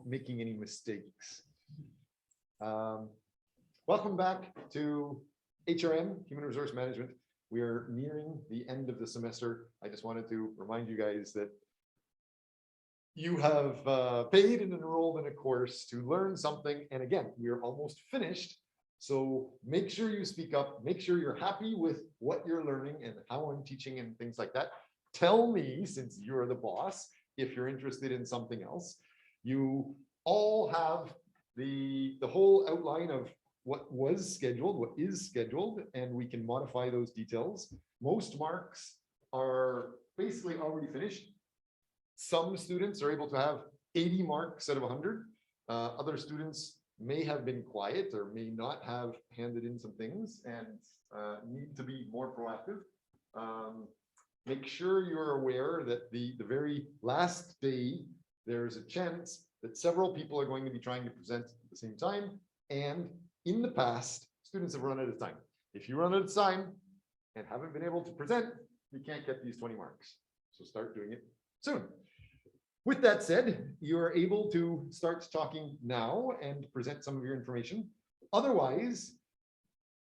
making any mistakes. Welcome back to HRM, Human Resource Management. We are nearing the end of the semester. I just wanted to remind you guys that you have paid and enrolled in a course to learn something. And again, we are almost finished. So make sure you speak up, make sure you're happy with what you're learning and how I'm teaching and things like that. Tell me, since you're the boss, if you're interested in something else. You all have the whole outline of what was scheduled, what is scheduled, and we can modify those details. Most marks are basically already finished. Some students are able to have 80 marks out of 100. Other students may have been quiet or may not have handed in some things and need to be more proactive. Make sure you're aware that the very last day, there's a chance that several people are going to be trying to present at the same time. And in the past, students have run out of time. If you run out of time and haven't been able to present, you can't get these 20 marks. So start doing it soon. With that said, you're able to start talking now and present some of your information. Otherwise,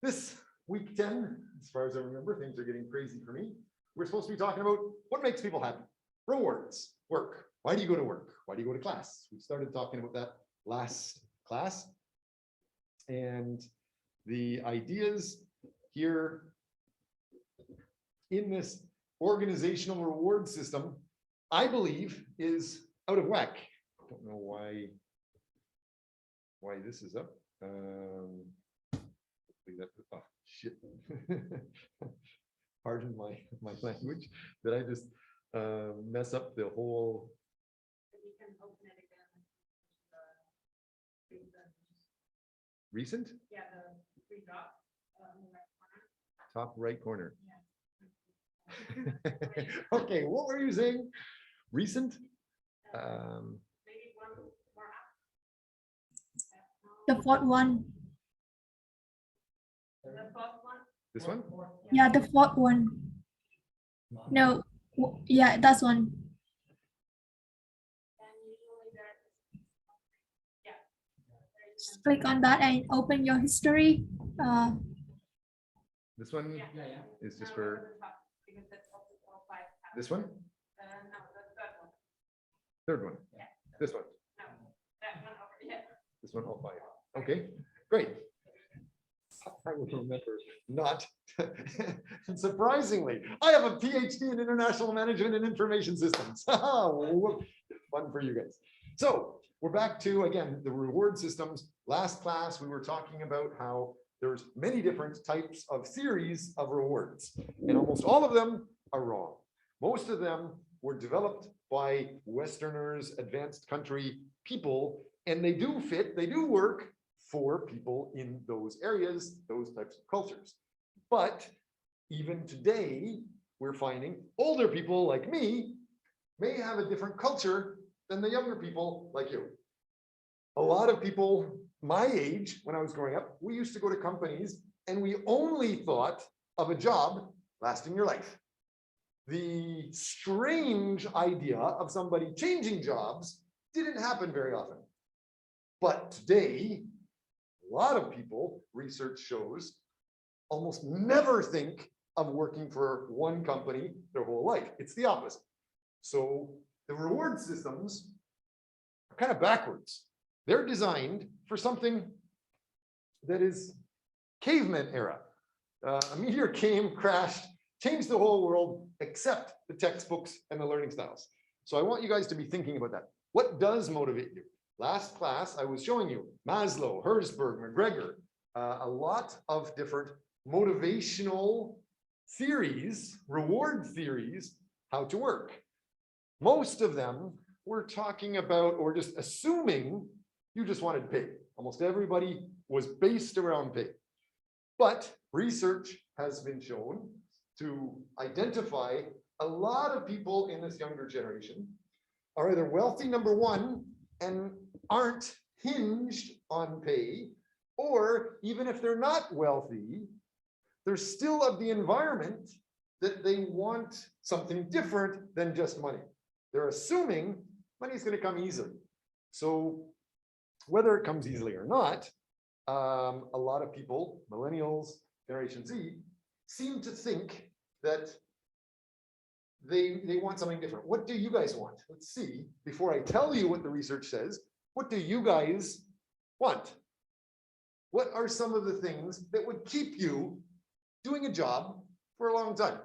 this week 10, as far as I remember, things are getting crazy for me. We're supposed to be talking about what makes people happy. Rewards, work. Why do you go to work? Why do you go to class? We started talking about that last class. And the ideas here in this organizational reward system, I believe, is out of whack. I don't know why this is up. Oh, shit. Pardon my language, that I just mess up the whole. You can open it again. Recent? Yeah, the three dots in the right corner. Top right corner. Yeah. Okay, what were you saying? Recent? Maybe one more up. The fourth one. The fourth one. This one? Yeah, the fourth one. No, yeah, that's one. And usually there is, yeah. Just click on that and open your history. This one is just for this one? No, the third one. Third one? Yeah. This one? No, that one over here. This one, all five. Okay, great. I will remember not. And surprisingly, I have a PhD in international management and information systems. Fun for you guys. So we're back to, again, the reward systems. Last class, we were talking about how there's many different types of theories of rewards, and almost all of them are wrong. Most of them were developed by Westerners, advanced country people, and they do fit, they do work for people in those areas, those types of cultures. But even today, we're finding older people like me may have a different culture than the younger people like you. A lot of people my age, when I was growing up, we used to go to companies and we only thought of a job lasting your life. The strange idea of somebody changing jobs didn't happen very often. But today, a lot of people, research shows, almost never think of working for one company their whole life. It's the opposite. So the reward systems are kind of backwards. They're designed for something that is caveman era. A meteor came, crashed, changed the whole world except the textbooks and the learning styles. So I want you guys to be thinking about that. What does motivate you? Last class, I was showing you Maslow, Herzberg, McGregor, a lot of different motivational theories, reward theories, how to work. Most of them were talking about or just assuming you just wanted pay. Almost everybody was based around pay. But research has been shown to identify a lot of people in this younger generation are either wealthy, number one, and aren't hinged on pay, or even if they're not wealthy, they're still of the environment that they want something different than just money. They're assuming money is going to come easily. So whether it comes easily or not, a lot of people, millennials, Generation Z, seem to think that they want something different. What do you guys want? Let's see, before I tell you what the research says, what do you guys want? What are some of the things that would keep you doing a job for a long time?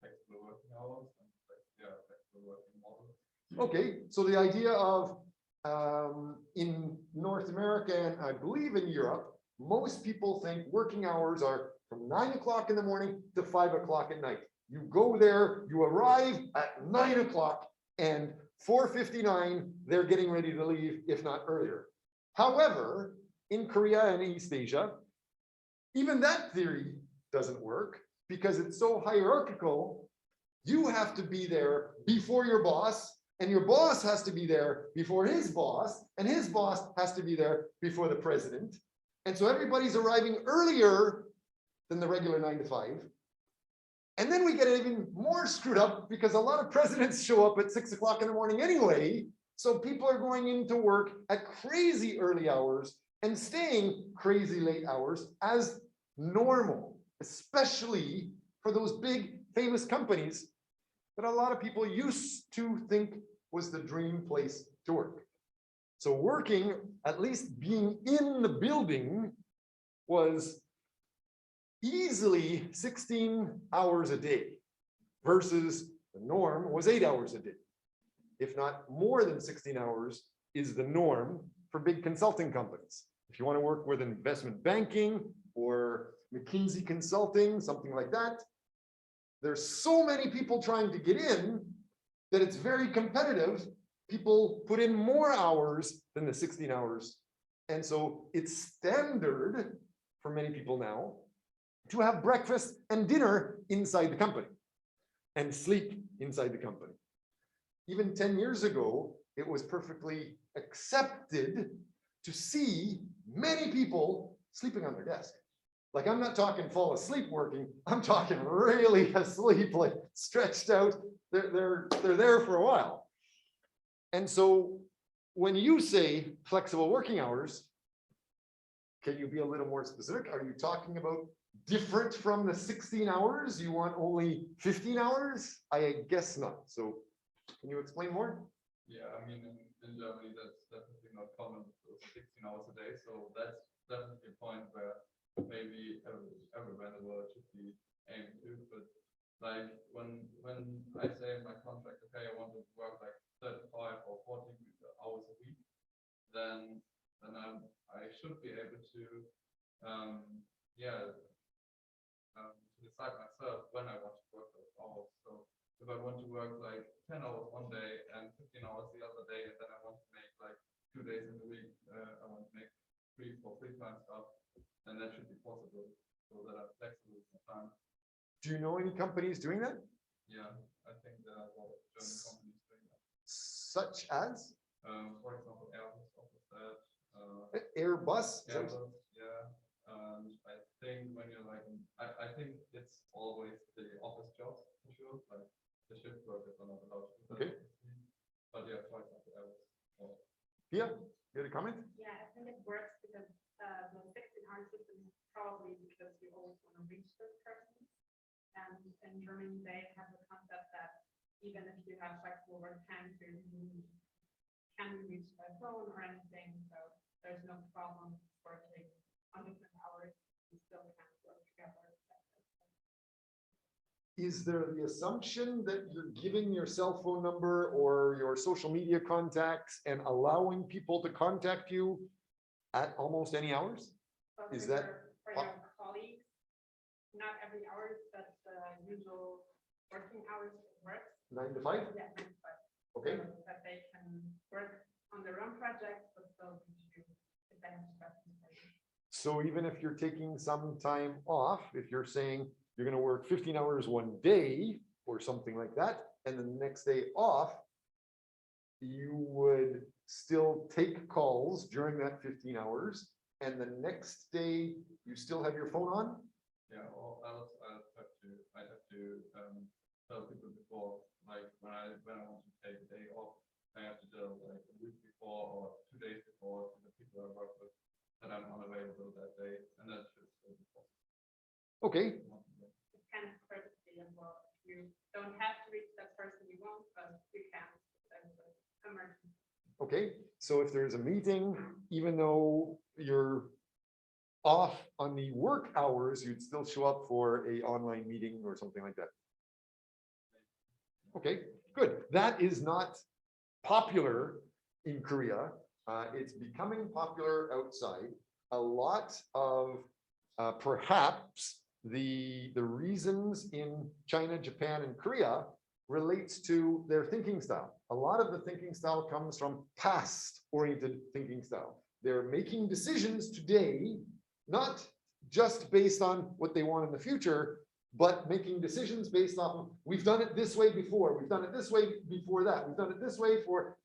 Flexible working hours and flexible working models. Okay, so the idea of in North America and I believe in Europe, most people think working hours are from 9 o'clock in the morning to 5 o'clock at night. You go there, you arrive at 9 o'clock, and 4:59, they're getting ready to leave, if not earlier. However, in Korea and East Asia, even that theory doesn't work because it's so hierarchical. You have to be there before your boss, and your boss has to be there before his boss, and his boss has to be there before the president. And so everybody's arriving earlier than the regular 9 to 5. And then we get even more screwed up because a lot of presidents show up at 6 o'clock in the morning anyway. So people are going into work at crazy early hours and staying crazy late hours as normal, especially for those big famous companies that a lot of people used to think was the dream place to work. So working, at least being in the building, was easily 16 hours a day versus the norm was 8 hours a day. If not more than 16 hours is the norm for big consulting companies. If you want to work with investment banking or McKinsey Consulting, something like that, there's so many people trying to get in that it's very competitive. People put in more hours than the 16 hours. And so it's standard for many people now to have breakfast and dinner inside the company and sleep inside the company. Even 10 years ago, it was perfectly accepted to see many people sleeping on their desk. Like, I'm not talking fall asleep working, I'm talking really asleep, like stretched out. They're there for a while. And so when you say flexible working hours, can you be a little more specific? Are you talking about different from the 16 hours? You want only 15 hours? I guess not. So can you explain more? Yeah, I mean, in Germany, that's definitely not common, so 16 hours a day. So that's definitely a point where maybe everywhere in the world should be aimed to. But like when I say in my contract, okay, I want to work like 35 or 40 hours a week, then I should be able to to decide myself when I want to work those hours. So if I want to work like 10 hours one day and 15 hours the other day, and then I want to make like 2 days in the week, I want to make 3 for free time stuff, then that should be possible so that I'm flexible with my time. Do you know any companies doing that? Yeah, I think there are a lot of German companies doing that. Such as? For example, Airbus offers that. Airbus? Airbus, yeah. And I think when you're like, I think it's always the office jobs for sure. Like the shift workers are not allowed to do that. Okay. But yeah, for example, Airbus. Yeah, you had a comment? Yeah, I think it works because the 16-hour system is probably because you always want to reach those persons. And in Germany, they have the concept that even if you have flexible work times, you can be reached by phone or anything. So there's no problem working on different hours. You still can work together. Is there the assumption that you're giving your cell phone number or your social media contacts and allowing people to contact you at almost any hours? But Is for that for your colleagues, not every hour, but the usual working hours works. 9 to 5? Yeah, 9 to 5. Okay. So that they can work on their own projects, but still reach you if they have questions for you. So even if you're taking some time off, if you're saying you're going to work 15 hours one day or something like that, and the next day off, you would still take calls during that 15 hours. And the next day you still have your phone on? Yeah, or else I'd have to tell people before, like when I want to take a day off, Okay, It's kind of courtesy as well. You don't have to reach that person you want, but you can. As an emergency. okay. So if there's a meeting, even though you're off on the work hours, you'd still show up for a online meeting or something like that. Okay, good. That is not popular in Korea. It's becoming popular outside. A lot of perhaps the reasons in China, Japan, and Korea relates to their thinking style. A lot of the thinking style comes from past-oriented thinking style. They're making decisions today, not just based on what they want in the future, but making decisions based off of, we've done it this way before, we've done it this way before that, we've done it this way for,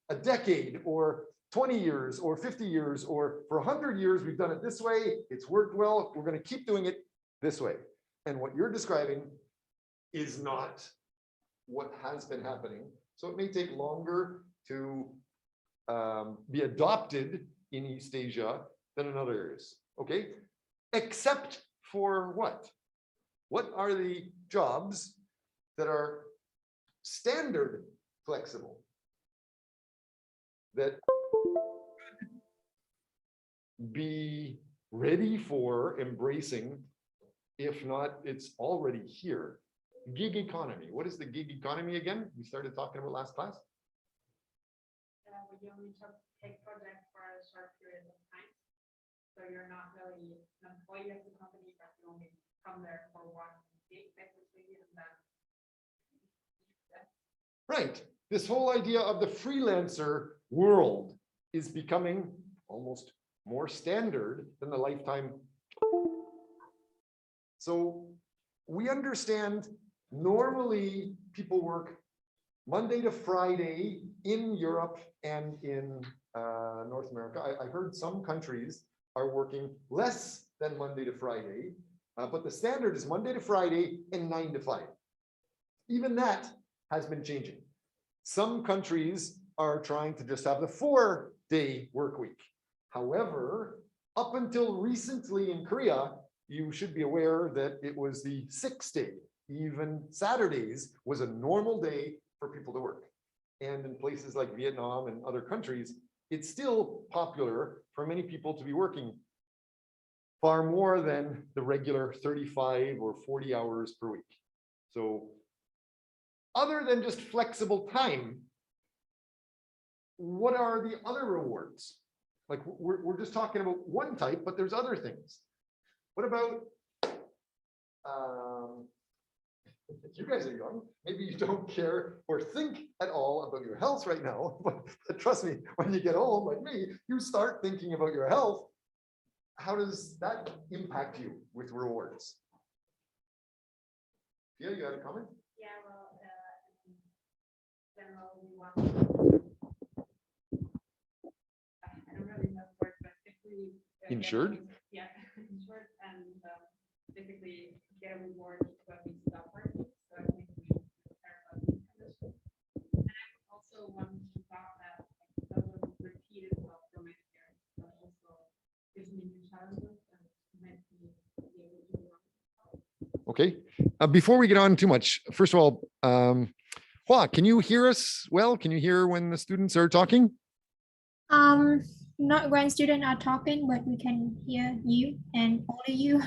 a decade or 20 years or 50 years or for 100 years, we've done it this way, it's worked well, we're going to keep doing it this way. And what you're describing is not what has been happening. So it may take longer to be adopted in East Asia than in other areas. Okay, except for what? What are the jobs that are standard flexible? That be ready for embracing, if not, it's already here. Gig economy. What is the gig economy again? We started talking about last class. Where you only take projects for a short period of time. So you're not really an employee of the company, but you only come there for one gig, basically, and then. Right. This whole idea of the freelancer world is becoming almost more standard than the lifetime. So we understand normally people work Monday to Friday in Europe and in North America. I heard some countries are working less than Monday to Friday, but the standard is Monday to Friday and 9 to 5. Even that has been changing. Some countries are trying to just have the 4-day work week. However, up until recently in Korea, you should be aware that it was the 6-day. Even Saturdays was a normal day for people to work. And in places like Vietnam and other countries, it's still popular for many people to be working far more than the regular 35 or 40 hours per week. So other than just flexible time, what are the other rewards? Like we're just talking about one type, but there's other things. What about, you guys are young, maybe you don't care or think at all about your health right now, but trust me, when you get old like me, you start thinking about your health. How does that impact you with rewards? Yeah, you had a comment? Yeah, well, in general, we want. I don't really know the word, but if we. Insured? Yeah, insured, and basically get a reward when we stop working. So I think we care about these conditions. And I also want to talk that doesn't repeat itself for many years, but also gives me new challenges and makes me be able to work. Okay. Before we get on too much, first of all, Hua, can you hear us well? Can you hear when the students are talking? Not when students are talking, but we can hear you and only you.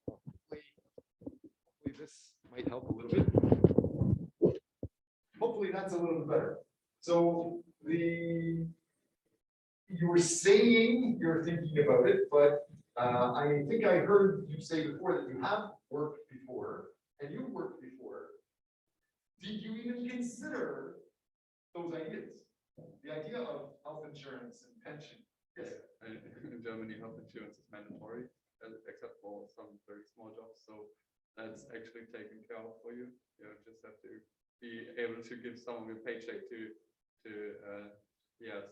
Hopefully this might help a little bit. Hopefully that's a little bit better. So you were saying you're thinking about it, but I think I heard you say before that you have worked before and you worked before. Did you even consider those ideas? The idea of health insurance and pension? Yes. In Germany, health insurance is mandatory, except for some very small jobs. So that's actually taken care of for you. You just have to be able to give some of your paycheck to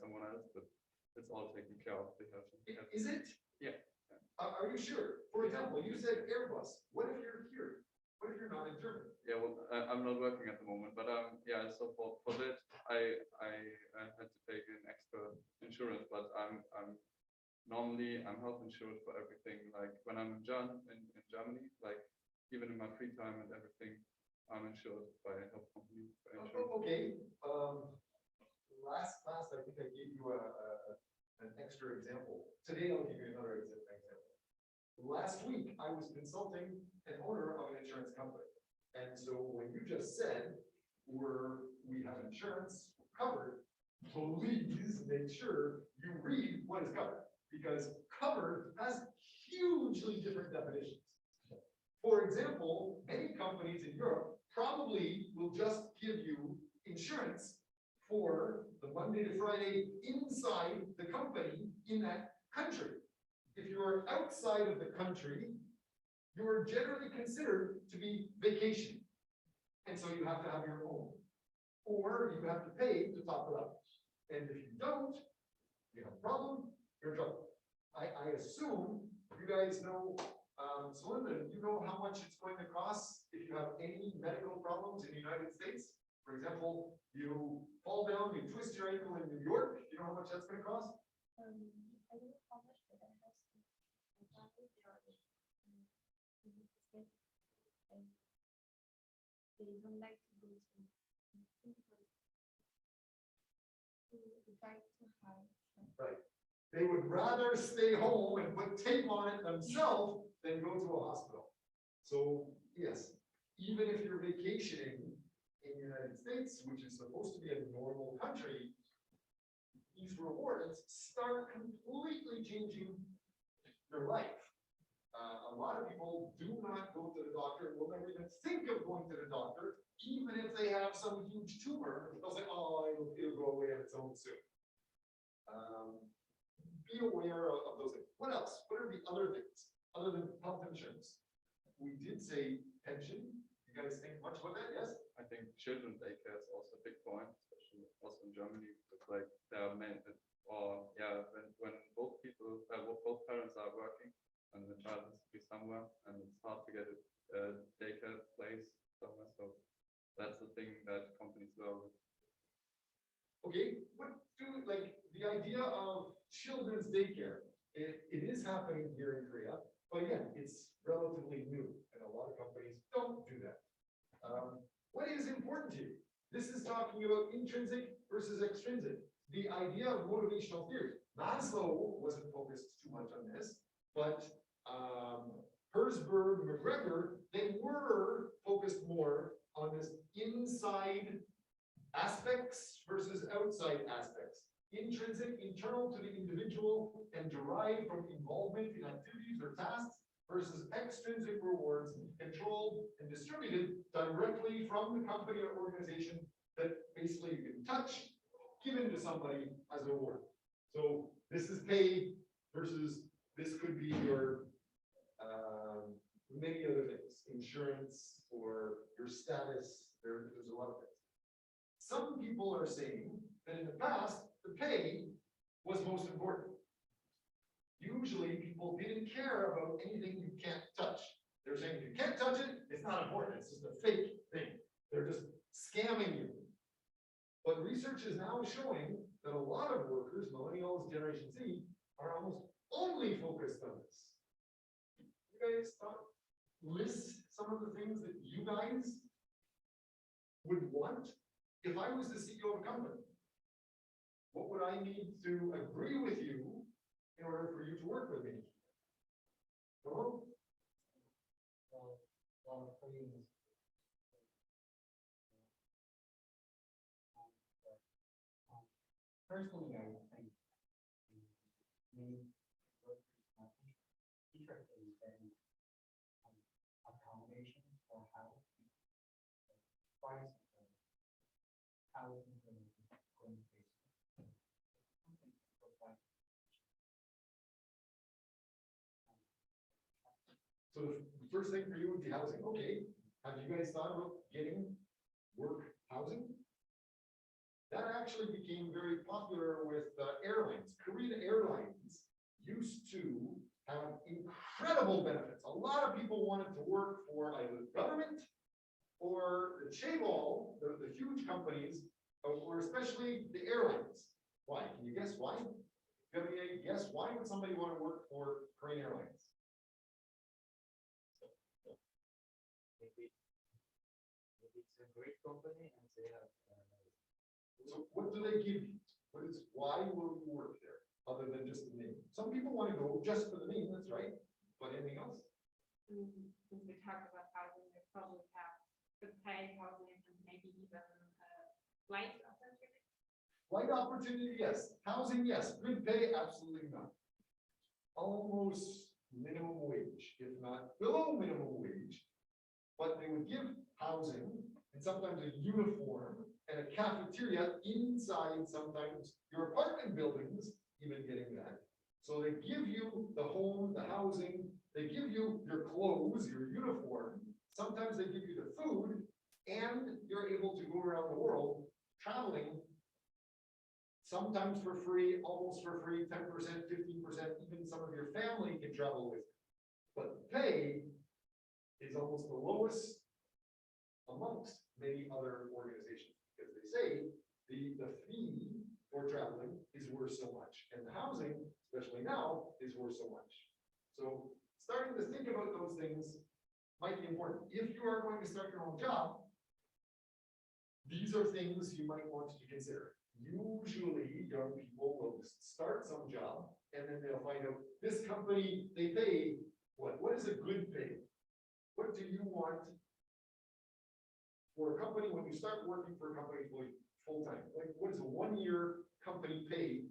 someone else, but it's all taken care of. Is it? Yeah. Are you sure? For example, you said Airbus. What if you're here? What if you're not in Germany? Yeah, well, I'm not working at the moment, but yeah. So for that, I had to take an extra insurance, but I'm normally I'm health insured for everything. Like when I'm in Germany, like even in my free time and everything, I'm insured by a health company. For insurance. Okay, last class, I think I gave you an extra example. Today, I'll give you another example. Last week, I was consulting an owner of an insurance company. And so when you just said, we have insurance covered, please make sure you read what is covered, because covered has hugely different definitions. For example, many companies in Europe probably will just give you insurance for the Monday to Friday inside the company in that country. If you are outside of the country, you are generally considered to be vacation. And so you have to have your own. Or you have to pay to top it up. And if you don't, you have a problem, you're in trouble. I assume you guys know, so Linda, you know how much it's going to cost if you have any medical problems in the United States? For example, you fall down, you twist your ankle in New York, you know how much that's going to cost? I don't know how much, but I have some. They don't like to go to try to hide. Right. They would rather stay home and put tape on it themselves than go to a hospital. So yes, even if you're vacationing in the United States, which is supposed to be a normal country, these rewards start completely changing your life. A lot of people do not go to the doctor, will never even think of going to the doctor, even if they have some huge tumor. They'll say, oh, it'll go away on its own soon. Be aware of those things. What else? What are the other things other than health insurance? We did say pension. You guys think much about that? Yes? I think children's daycare is also a big point, especially also in Germany, because like there are many, or yeah, when both parents are working and the child has to be somewhere, and it's hard to get a daycare place somewhere. So that's the thing that companies love. Okay, what do like the idea of children's daycare? It is happening here in Korea, but again, it's relatively new, and a lot of companies don't do that. What is important to you? This is talking about intrinsic versus extrinsic. The idea of motivational theory. Maslow wasn't focused too much on this, but Herzberg, McGregor, they were focused more on this inside aspects versus outside aspects. Intrinsic, internal to the individual and derived from involvement in activities or tasks versus extrinsic rewards controlled and distributed directly from the company or organization that basically you can touch, given to somebody as a reward. So this is pay versus this could be your many other things, insurance or your status. There's a lot of things. Some people are saying that in the past, the pay was most important. Usually people didn't care about anything you can't touch. They're saying if you can't touch it, it's not important. It's just a fake thing. They're just scamming you. But research is now showing that a lot of workers, millennials, Generation Z, are almost only focused on this. You guys list some of the things that you guys would want. If I was the CEO of a company, what would I need to agree with you in order for you to work with me? Hello? Personally, I think many workers are interested in accommodation for health, price of housing and going places. So the first thing for you would be housing. Okay. Have you guys thought about getting work housing? That actually became very popular with airlines. Korean Airlines used to have incredible benefits. A lot of people wanted to work for either the government or the chaebol, the huge companies, or especially the airlines. Why? Can you guess why? You have any guess? Why would somebody want to work for Crane Airlines? Maybe it's a great company and they have. So what do they give you? Why will you work there, other than just the name? Some people want to go just for the name, that's right. But anything else? Since we talked about housing, they probably have good pay, housing, and maybe even flight opportunity. Flight opportunity, yes. Housing, yes. Good pay, absolutely not. Almost minimum wage, if not below minimum wage. But they would give housing and sometimes a uniform and a cafeteria inside sometimes your apartment buildings, even getting that. So they give you the home, the housing, they give you your clothes, your uniform. Sometimes they give you the food, and you're able to go around the world traveling, sometimes for free, almost for free, 10%, 15%, even some of your family can travel with. But the pay is almost the lowest amongst many other organizations, because they say the fee for traveling is worth so much, and the housing, especially now, is worth so much. So starting to think about those things might be important. If you are going to start your own job, these are things you might want to consider. Usually, young people will start some job, and then they'll find out this company, they pay what? What is a good pay? What do you want for a company when you start working for a company full time? Like, what is a 1-year company pay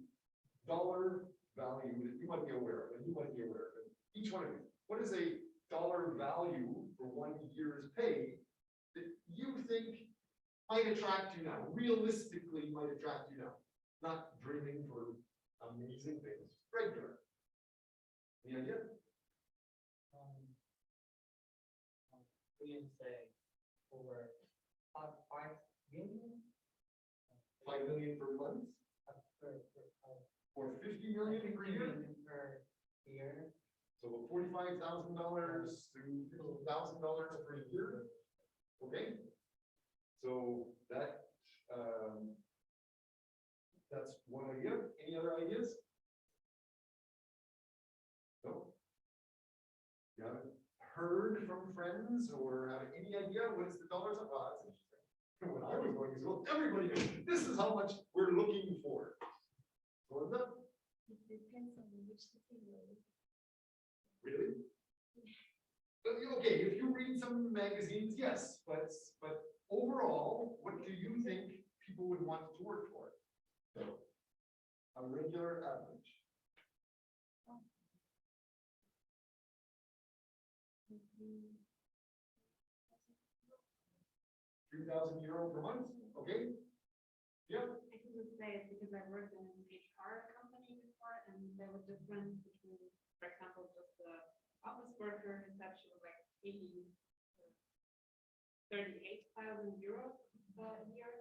dollar value that you might be aware of, and you might be aware of? And each one of you, what is a dollar value for 1 year's pay that you think might attract you now, realistically might attract you now, not dreaming for amazing things, regular? Any idea? We can say over 5 million. 5 million per month, or 50 million per year? Per year. So $45,000 to $50,000 per year. Okay. So that that's one idea. Any other ideas? No. You haven't heard from friends or have any idea what is the dollars of odds? When I was going to school, everybody knew this is how much we're looking for. Linda? It depends on which city you're in. Really? Okay, if you read some magazines, yes, but overall, what do you think people would want to work for? So, a regular average. €3,000 per month, okay? Yeah, I can just say it because I worked in an HR company before, and there was difference between, for example, just the office worker reception was like 38,000 euros a year,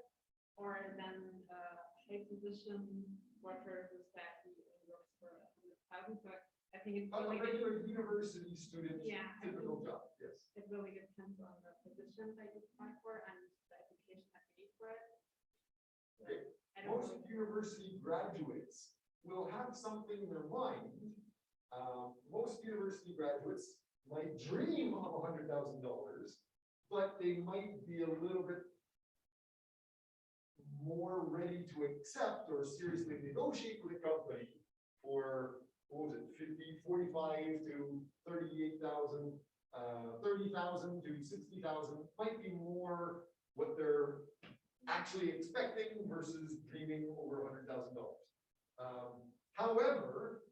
or then a position worker who said he works for 100,000. So I think it's a really good. regular university student, Yeah, I typical think job, yes. it really depends on the position that you apply for and the education that you need for it. Okay. I don't Most really- university graduates will have something in their mind. Most university graduates might dream of $100,000, but they might be a little bit more ready to accept or seriously negotiate with a company for, what was it, 45 to 38,000, 30,000 to 60,000, might be more what they're actually expecting versus dreaming over $100,000. However,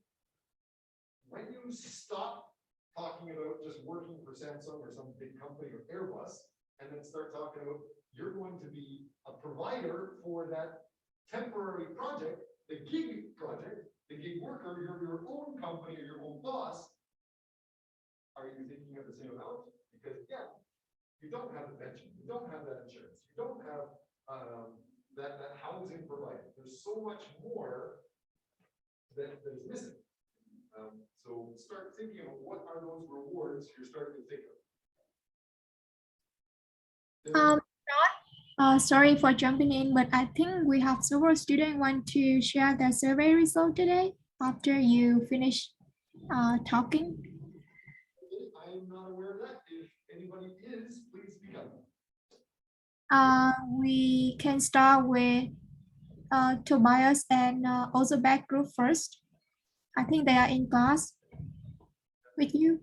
when you stop talking about just working for Samsung or some big company or Airbus, and then start talking about you're going to be a provider for that temporary project, the gig project, the gig worker, you're your own company or your own boss, are you thinking of the same amount? Because yeah, you don't have the pension, you don't have that insurance, you don't have that housing provided. There's so much more that is missing. So start thinking of what are those rewards you're starting to think of. Sorry for jumping in, but I think we have several students want to share their survey result today. after you finish talking. Okay, I am not aware of that. If anybody is, please speak up. We can start with Tobias and Ozebek group first. I think they are in class with you.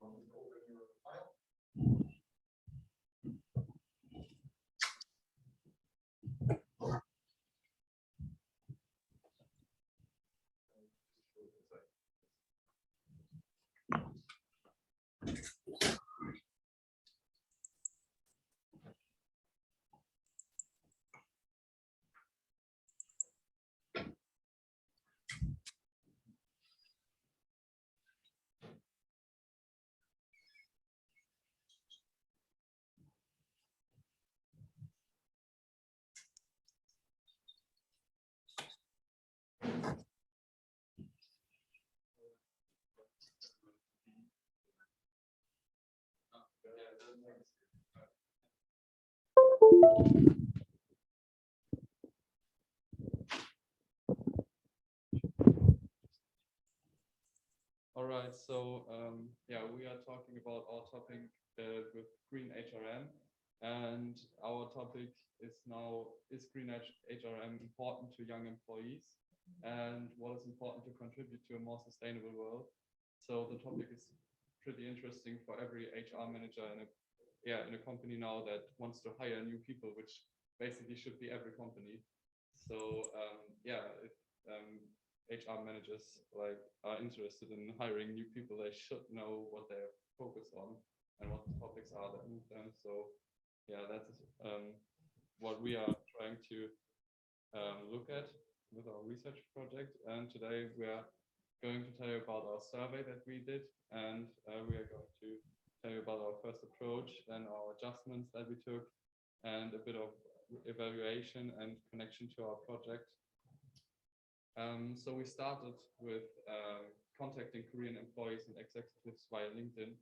Open your file. All right, so yeah, we are talking about our topic with green HRM, and our topic is now, is green HRM important to young employees, and what is important to contribute to a more sustainable world? So the topic is pretty interesting for every HR manager in a company now that wants to hire new people, which basically should be every company. So yeah, if HR managers are interested in hiring new people, they should know what they're focused on and what the topics are that move them. So yeah, that's what we are trying to look at with our research project. And today we are going to tell you about our survey that we did, and we are going to tell you about our first approach and our adjustments that we took, and a bit of evaluation and connection to our project. So we started with contacting Korean employees and executives via LinkedIn.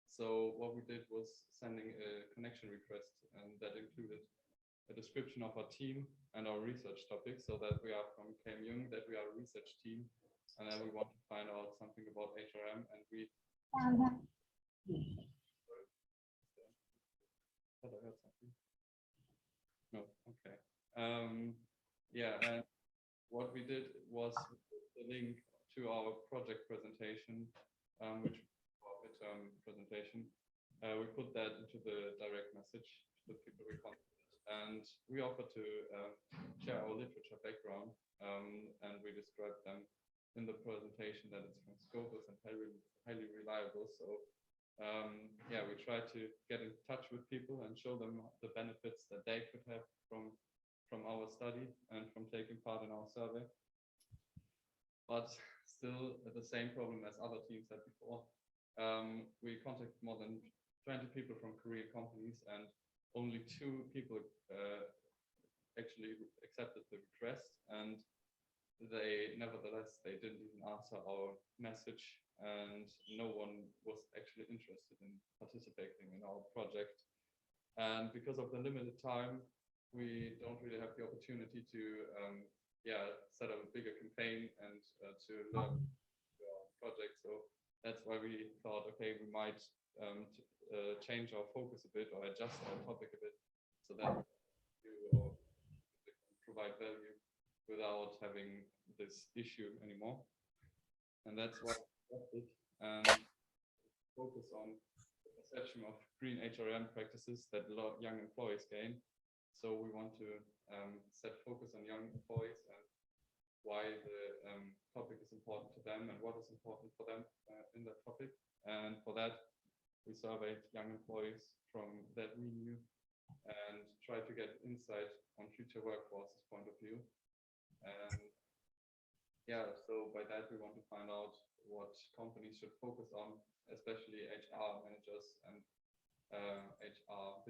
So what we did was sending a connection request, and that included a description of our team and our research topics, so that we are from KM, that we are a research team, and then we want to find out something about HRM, and we Thought I heard something. No, okay. Yeah, and what we did was the link to our project presentation, which was our midterm presentation. We put that into the direct message to the people we contacted, and we offered to share our literature background, and we described them in the presentation that it's from Scopus and highly reliable. So yeah, we try to get in touch with people and show them the benefits that they could have from our study and from taking part in our survey. But still the same problem as other teams had before. We contacted more than 20 people from Korean companies, and only 2 people actually accepted the request, and nevertheless they didn't even answer our message, and no one was actually interested in participating in our project. And because of the limited time, we don't really have the opportunity to set up a bigger campaign and to learn our project. So that's why we thought, okay, we might change our focus a bit or adjust our topic a bit, so that we provide value without having this issue anymore. And that's why we adopted and focus on the perception of green HRM practices that young employees gain. So we want to set focus on young employees and why the topic is important to them and what is important for them in that topic. And for that, we surveyed young employees from that we knew and tried to get insight on future workforce's point of view. And yeah, so by that we want to find out what companies should focus on, especially HR managers and HR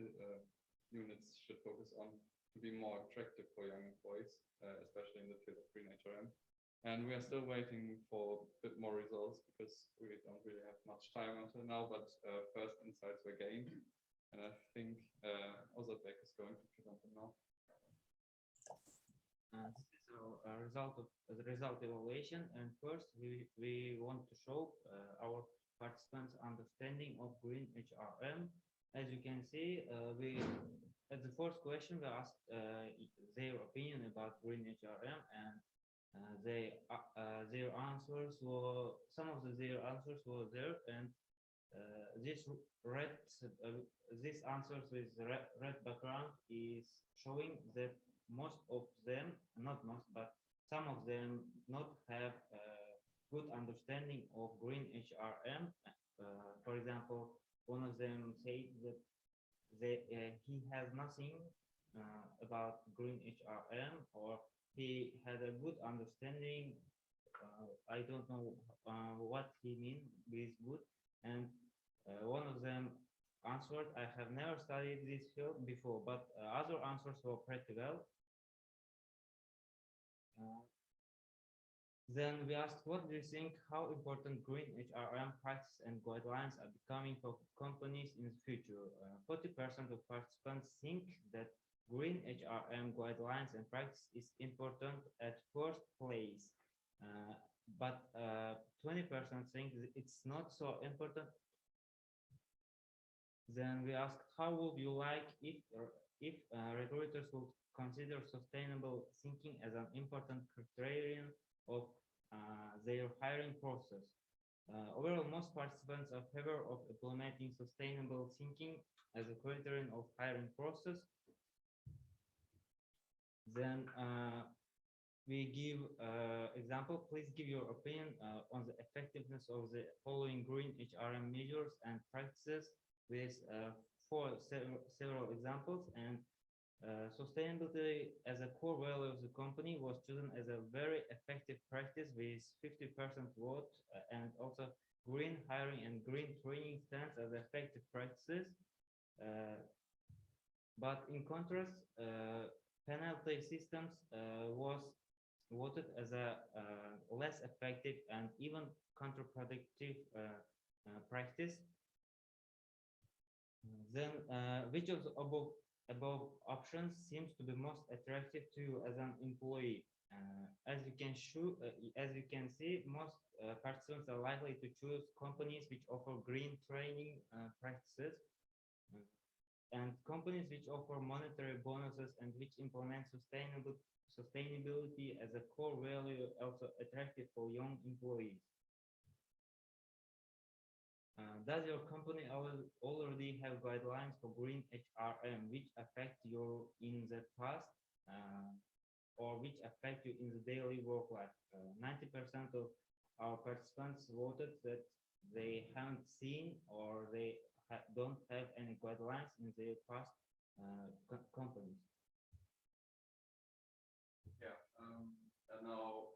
units should focus on to be more attractive for young employees, especially in the field of green HRM. And we are still waiting for a bit more results because we don't really have much time until now, but first insights were gained. And I think Ozadek is going to present them now. This is a result of the result evaluation. And first, we want to show our participants' understanding of green HRM. As you can see, we at the first question we asked their opinion about green HRM, and their answers were their answers were there, and this answers with red background is showing that most of them, not most, but some of them not have a good understanding of green HRM. For example, one of them said that he has nothing about green HRM, or he had a good understanding. I don't know what he means with good. And one of them answered, I have never studied this field before, but other answers were pretty well. Then we asked, what do you think, how important green HRM practice and guidelines are becoming for companies in the future? 40% of participants think that green HRM guidelines and practice is important at first place, but 20% think that it's not so important. Then we asked, how would you like if recruiters would consider sustainable thinking as an important criterion of their hiring process? Overall, most participants are in favor of implementing sustainable thinking as a criterion of hiring process. Then we give example. Please give your opinion on the effectiveness of the following green HRM measures and practices with several examples. And sustainability as a core value of the company was chosen as a very effective practice with 50% vote, and also green hiring and green training stands as effective practices. But in contrast, penalty systems was voted as a less effective and even counterproductive practice. Then which of the above options seems to be most attractive to you as an employee? As you can see, most participants are likely to choose companies which offer green training practices, and companies which offer monetary bonuses and which implement sustainability as a core value, also attractive for young employees. Does your company already have guidelines for green HRM which affect you in the past or which affect you in the daily work life? 90% of our participants voted that they haven't seen or they don't have any guidelines in their past companies. Yeah, and now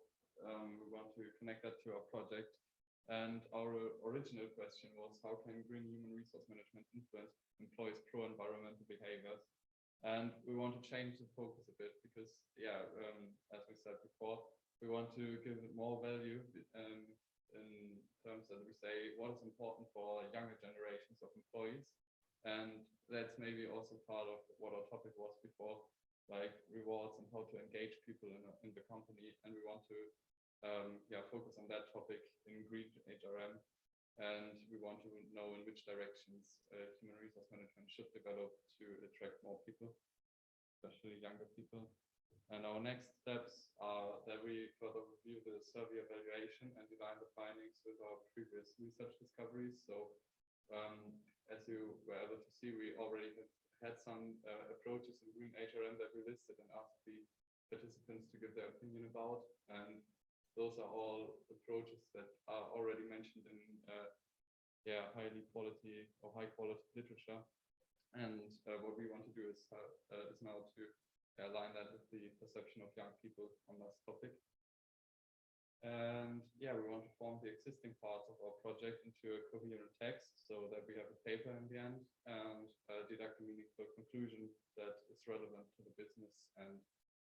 we want to connect that to our project. And our original question was, how can green human resource management influence employees' pro-environmental behaviors? And we want to change the focus a bit because, yeah, as we said before, we want to give it more value in terms that we say what is important for younger generations of employees. And that's maybe also part of what our topic was before, like rewards and how to engage people in the company. And we want to focus on that topic in green HRM, and we want to know in which directions human resource management should develop to attract more people, especially younger people. And our next steps are that we further review the survey evaluation and align the findings with our previous research discoveries. So as you were able to see, we already have had some approaches in green HRM that we listed and asked the participants to give their opinion about. And those are all approaches that are already mentioned in high quality literature. And what we want to do is now to align that with the perception of young people on this topic. And yeah, we want to form the existing parts of our project into a coherent text so that we have a paper in the end and deduct a meaningful conclusion that is relevant to the business and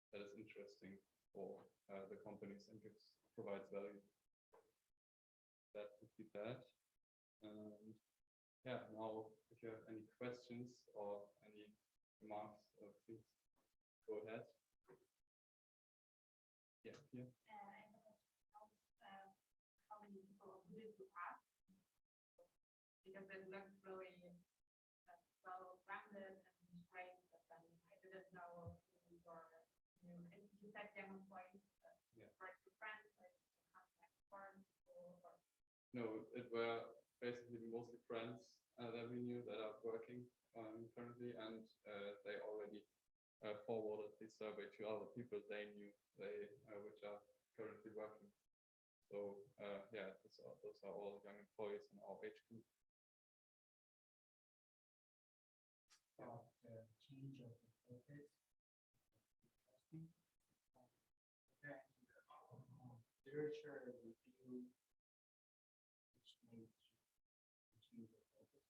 that is interesting for the companies and gives provides value. That would be that. And yeah, now if you have any questions or any remarks, please go ahead. Yeah, here. How many people did you ask? Because it looked really well-rounded and great, but then I didn't know who your you said young employees, right to friends, right to contact firms, or No, it were basically mostly friends that we knew that are working currently, and they already forwarded the survey to other people they knew which are currently working. So yeah, those are all young employees in our age group. Change of the focus. Interesting. Literature review which made change the focus.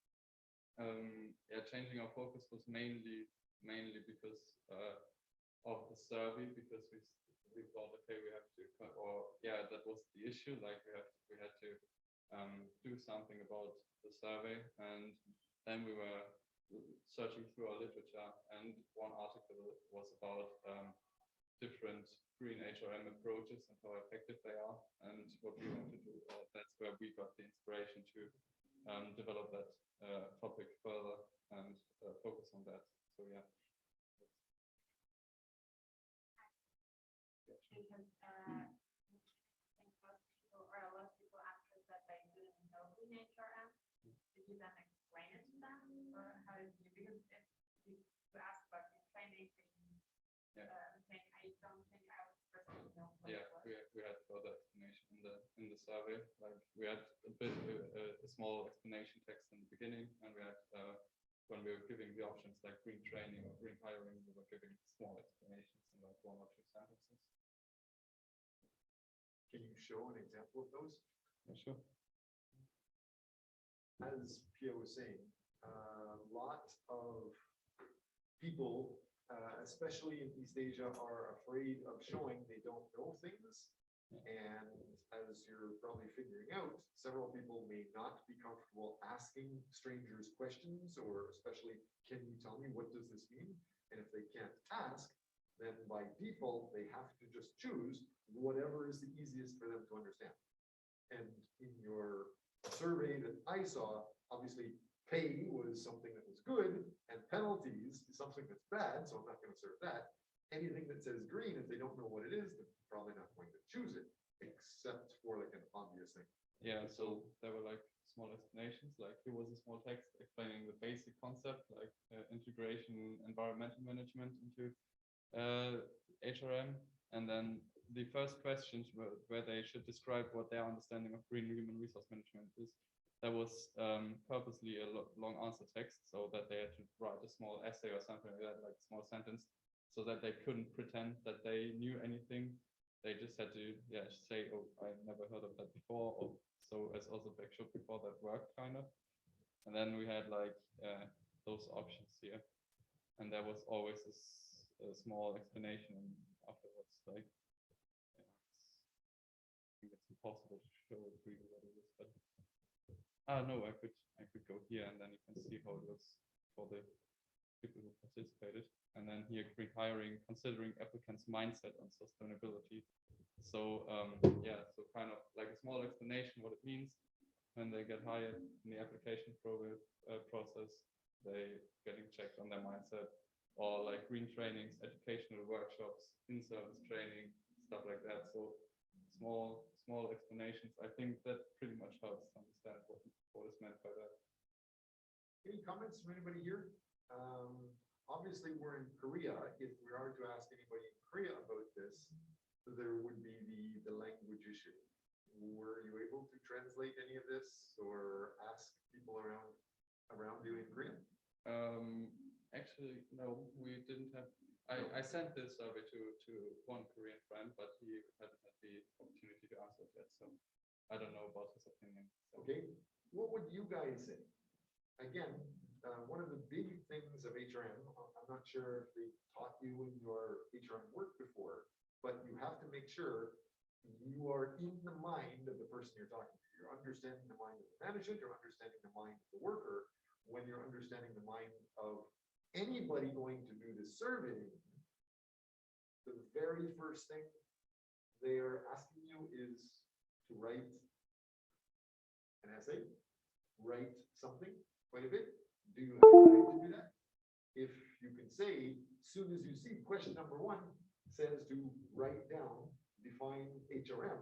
Yeah, changing our focus was mainly because of the survey, because we thought, okay, we have to, or yeah, that was the issue. Like we had to do something about the survey, and then we were searching through our literature, and one article was about different green HRM approaches and how effective they are, and what we want to do. That's where we got the inspiration to develop that topic further and focus on that. So yeah. because I think most people, or a lot of people answered that they didn't know in HRM. Did you then explain it to them, or how did you? Because if you ask about your training, saying I don't think I would personally know. Yeah, we had further explanation in the survey. Like we had a small explanation text in the beginning, and we had when we were giving the options like green training or green hiring, we were giving small explanations in like 1 or 2 sentences. Can you show an example of those? Yeah, sure. As Pia was saying, a lot of people, especially in East Asia, are afraid of showing they don't know things. And as you're probably figuring out, several people may not be comfortable asking strangers questions, or especially, can you tell me what does this mean? And if they can't ask, then by default, they have to just choose whatever is the easiest for them to understand. And in your survey that I saw, obviously pay was something that was good, and penalties is something that's bad, so I'm not going to serve that. Anything that says green, if they don't know what it is, they're probably not going to choose it, except for like an obvious thing. Yeah, so there were like small explanations, like here was a small text explaining the basic concept, like integration environmental management into HRM, and then the first questions were where they should describe what their understanding of green human resource management is. There was purposely a long answer text, so that they had to write a small essay or something like that, like a small sentence, so that they couldn't pretend that they knew anything. They just had to say, oh, I never heard of that before, or so as also back showed before, that worked kind of. And then we had like those options here, and there was always a small explanation afterwards. Like, I think it's impossible to show really what it is, but no, I could go here, and then you can see how it looks for the people who participated. And then here, green hiring, considering applicants' mindset on sustainability. So yeah, so kind of like a small explanation what it means when they get hired in the application process. They getting checked on their mindset, or like green trainings, educational workshops, in-service training, stuff like that. So small explanations. I think that pretty much helps to understand what is meant by that. Any comments from anybody here? Obviously, we're in Korea. If we are to ask anybody in Korea about this, there would be the language issue. Were you able to translate any of this or ask people around you in Korean? Actually, no, we didn't have. I sent this survey to one Korean friend, but he hadn't had the opportunity to answer it yet, so I don't know about his opinion. So. Okay, what would you guys say? Again, one of the big things of HRM, I'm not sure if they taught you in your HRM work before, but you have to make sure you are in the mind of the person you're talking to. You're understanding the mind of the manager, you're understanding the mind of the worker. When you're understanding the mind of anybody going to do the surveying, the very first thing they're asking you is to write an essay, write something, quite a bit. Do you have time to do that? If you can say, soon as you see question number 1 says to write down, define HRM,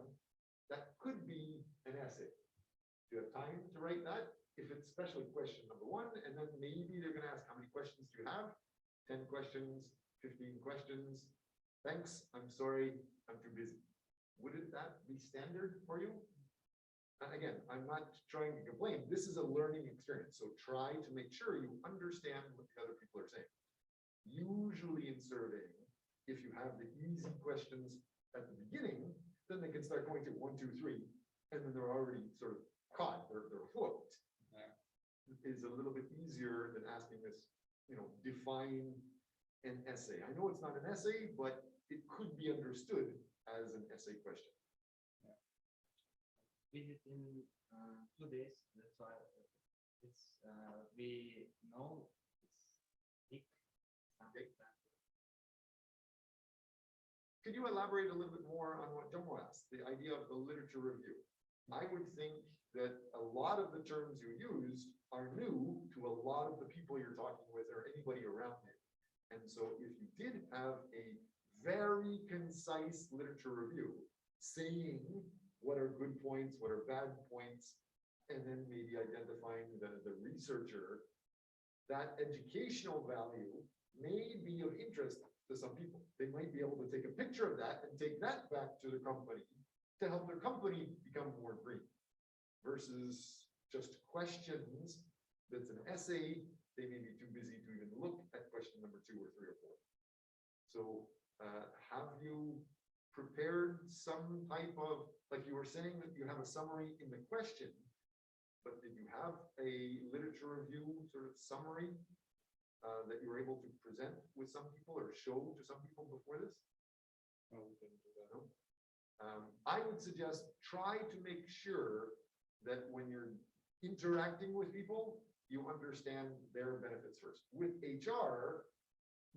that could be an essay. Do you have time to write that? If it's especially question number 1, and then maybe they're going to ask, how many questions do you have? 10 questions, 15 questions. Thanks, I'm sorry, I'm too busy. Wouldn't that be standard for you? And again, I'm not trying to complain. This is a learning experience. So try to make sure you understand what the other people are saying. Usually in surveying, if you have the easy questions at the beginning, then they can start going to 1, 2, 3, and then they're already sort of caught, they're hooked. Is a little bit easier than asking this, define an essay. I know it's not an essay, but it could be understood as an essay question. Visit in 2 days. That's why it's we know it's big. Okay. Could you elaborate a little bit more on what Jomo asked, the idea of the literature review? I would think that a lot of the terms you used are new to a lot of the people you're talking with or anybody around you. And so if you did have a very concise literature review saying what are good points, what are bad points, and then maybe identifying the researcher, that educational value may be of interest to some people. They might be able to take a picture of that and take that back to the company to help their company become more green, versus just questions that's an essay. They may be too busy to even look at question number 2 or 3 or 4. So have you prepared some type of, like you were saying that you have a summary in the question, but did you have a literature review sort of summary that you were able to present with some people or show to some people before this? No, we didn't do that. No? I would suggest try to make sure that when you're interacting with people, you understand their benefits first. With HR,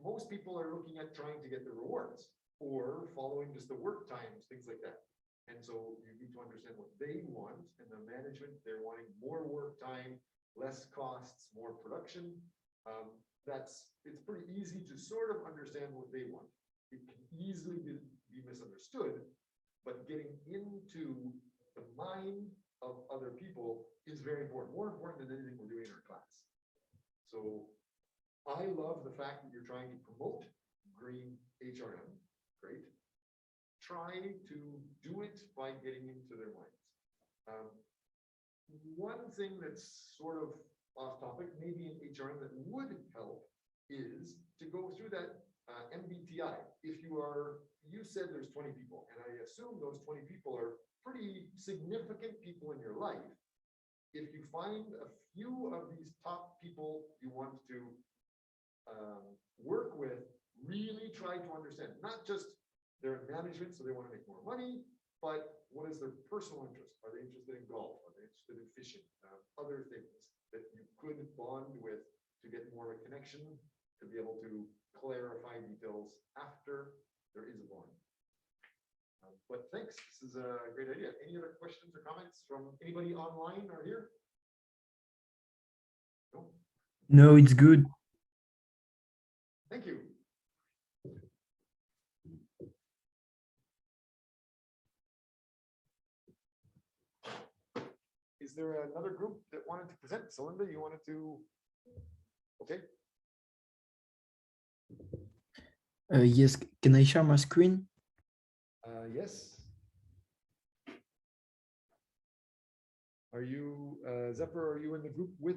most people are looking at trying to get the rewards or following just the work times, things like that. And so you need to understand what they want, and the management, they're wanting more work time, less costs, more production. It's pretty easy to sort of understand what they want. It can easily be misunderstood, but getting into the mind of other people is very important, more important than anything we're doing in our class. So I love the fact that you're trying to promote green HRM. Great. Try to do it by getting into their minds. One thing that's sort of off topic, maybe in HRM that would help, is to go through that MBTI. You said there's 20 people, and I assume those 20 people are pretty significant people in your life. If you find a few of these top people you want to work with, really try to understand, not just their management, so they want to make more money, but what is their personal interest? Are they interested in golf? Are they interested in fishing? Other things that you could bond with to get more of a connection, to be able to clarify details after there is a bond. But thanks, this is a great idea. Any other questions or comments from anybody online or here? No? No, it's good. Thank you. Is there another group that wanted to present? Celinda, you wanted to? Okay. Yes, can I share my screen? Yes. Are you, Zephyr, are you in the group with?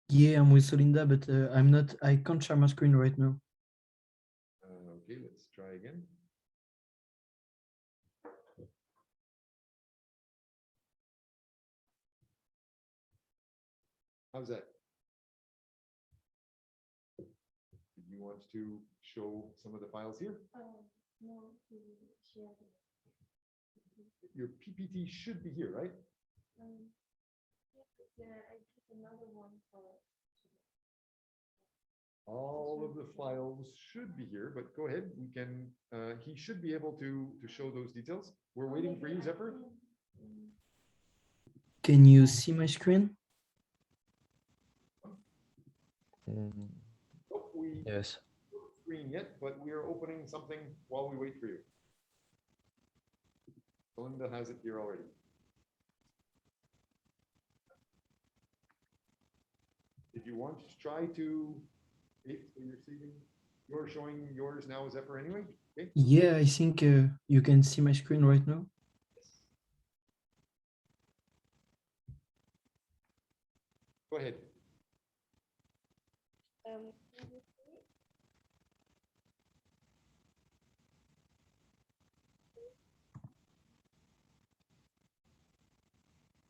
Yeah, I'm with Solinda, but I can't share my screen right now. Okay, let's try again. How's that? Do you want to show some of the files here? No, to share. Your PPT should be here, right? All of the files should be here, but go ahead, we can, he should be able to show those details. We're waiting for you, Zephyr. Can you see my screen? Nope, we Yes. don't screen yet, but we are opening something while we wait for you. Belinda has it here already. If you want to try to, you're showing yours now, Zephyr, anyway? Okay. Yeah, I think you can see my screen right now. Go ahead.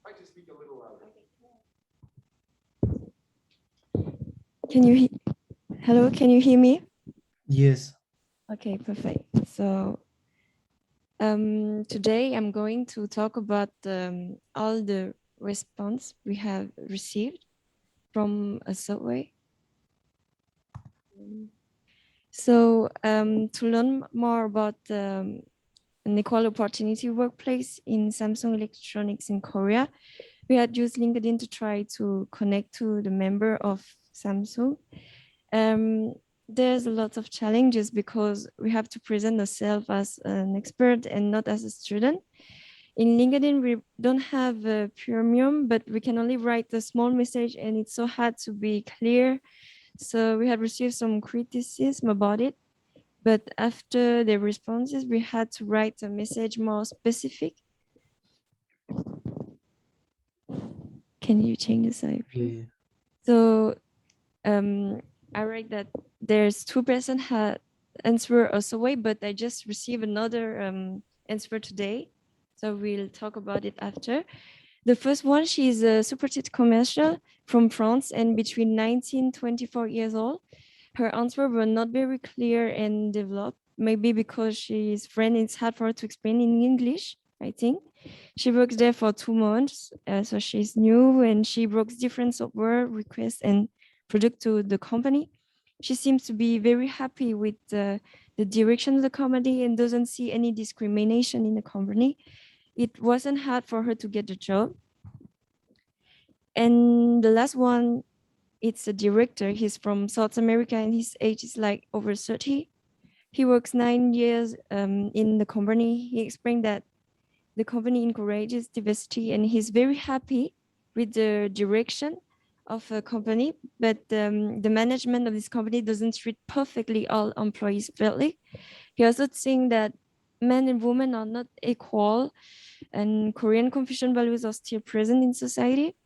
Try to speak a little louder. Can you hello, can you hear me? Yes. Okay, perfect. So today I'm going to talk about all the response we have received from a survey. So to learn more about an equal opportunity workplace in Samsung Electronics in Korea, we had used LinkedIn to try to connect to the member of Samsung. There's a lot of challenges because we have to present ourselves as an expert and not as a student. In LinkedIn, we don't have a premium, but we can only write a small message and it's so hard to be clear. So we had received some criticism about it. But after the responses, we had to write a message more specific. Can you change the slide, please? Yeah. So I write that there's 2% had answer a survey, but I just received another answer today. So we'll talk about it after. The first one, she's a supermarket commercial from France and between 19 and 24 years old. Her answers were not very clear and developed, maybe because she's French, it's hard for her to explain in English, I think. She works there for 2 months, so she's new and she works different software requests and product to the company. She seems to be very happy with the direction of the company and doesn't see any discrimination in the company. It wasn't hard for her to get the job. And the last one, it's a director. He's from South America and his age is like over 30. He works 9 years in the company. He explained that the company encourages diversity and he's very happy with the direction of a company, but the management of this company doesn't treat perfectly all employees fairly. He also thinks that men and women are not equal and Korean Confucian values are still present in society.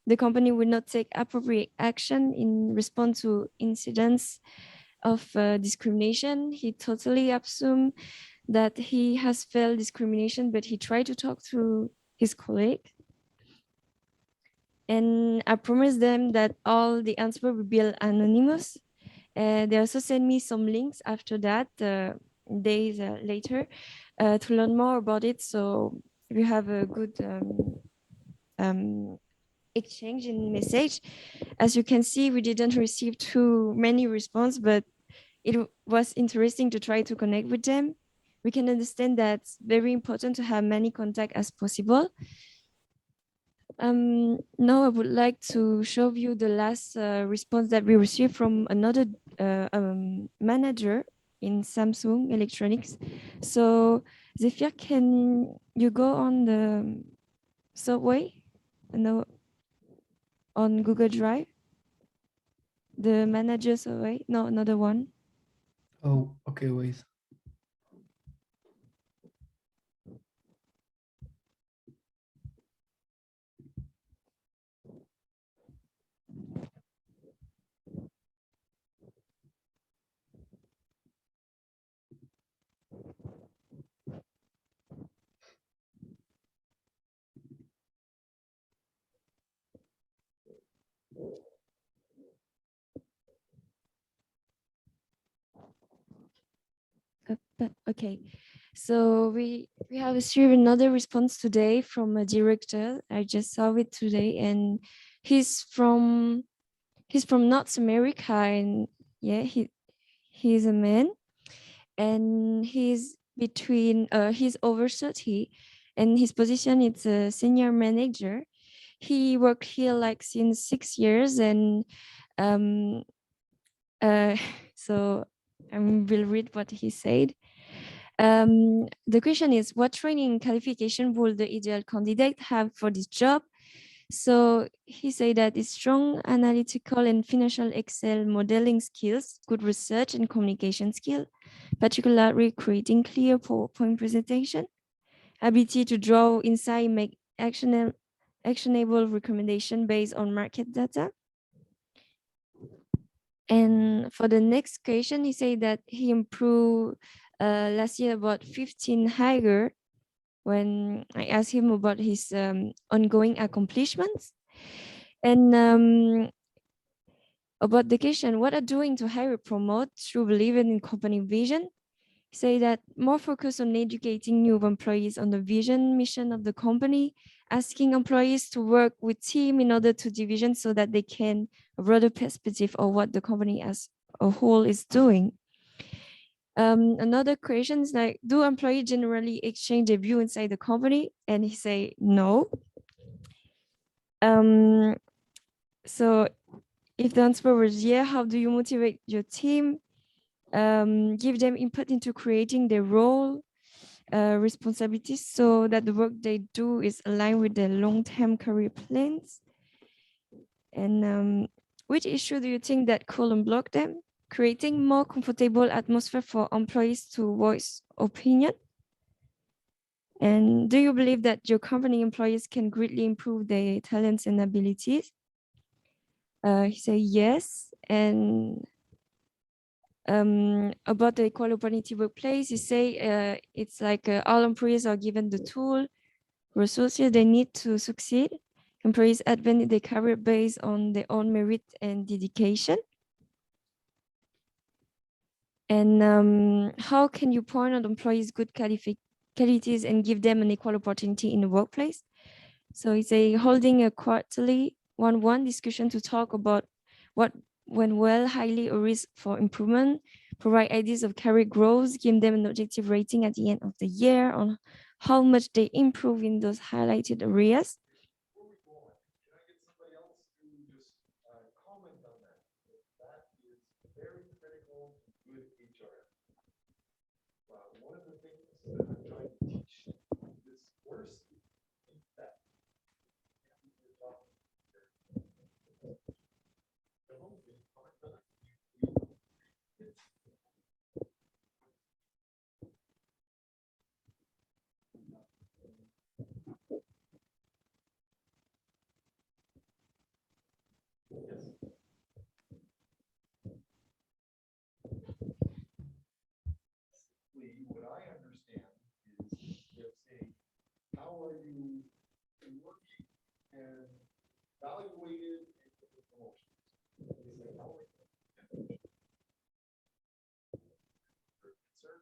The company will not take appropriate action in response to incidents of discrimination. He totally assumed that he has felt discrimination, but he tried to talk to his colleague. And I promised them that all the answers will be anonymous. They also sent me some links after that, days later, to learn more about it. So we have a good exchange in message. As you can see, we didn't receive too many response, but it was interesting to try to connect with them. We can understand that it's very important to have many contacts as possible. Now I would like to show you the last response that we received from another manager in Samsung Electronics. So Zephyr, can you go on the survey? No, on Google Drive? The manager survey? No, another one. Oh, okay, wait. Okay. So we have received another response today from a director. I just saw it today, and he's from North America, and yeah, he's a man, and he's over 30, and his position is a senior manager. He worked here like since 6 years, and um so I will read what he said. The question is, what training qualification would the ideal candidate have for this job? So he said that it's strong analytical and financial Excel modeling skills, good research and communication skill, particularly creating clear PowerPoint presentation, ability to draw insight, make actionable recommendation based on market data. And for the next question, he said that he improved last year about 15 higher when I asked him about his ongoing accomplishments. And about the question, what are doing to hire promote through believing in company vision? Say that more focus on educating new employees on the vision mission of the company, asking employees to work with team in order to division so that they can a broader perspective of what the company as a whole is doing. Another question is like, do employees generally exchange their view inside the company? And he say no. So if the answer was yeah, how do you motivate your team? Give them input into creating their role, responsibilities so that the work they do is aligned with their long-term career plans. And which issue do you think that could unblock them? Creating more comfortable atmosphere for employees to voice opinion. And do you believe that your company employees can greatly improve their talents and abilities? He said yes. And about the equal opportunity workplace, he say it's like all employees are given the tool, resources they need to succeed. Employees advance their career based on their own merit and dedication. And how can you point out employees' good qualities and give them an equal opportunity in the workplace? So it's holding a quarterly one-on-one discussion to talk about what went well, highly a risk for improvement, provide ideas of career growth, give them an objective rating at the end of the year on how much they improve in those highlighted areas. Before we go on, can I get somebody else to just comment on that? That is very critical to good HRM. One of the things that I'm trying to teach this course is that. Yes. What I understand is they're saying, how are you working and evaluated and given promotions? They say, how are you? Sir?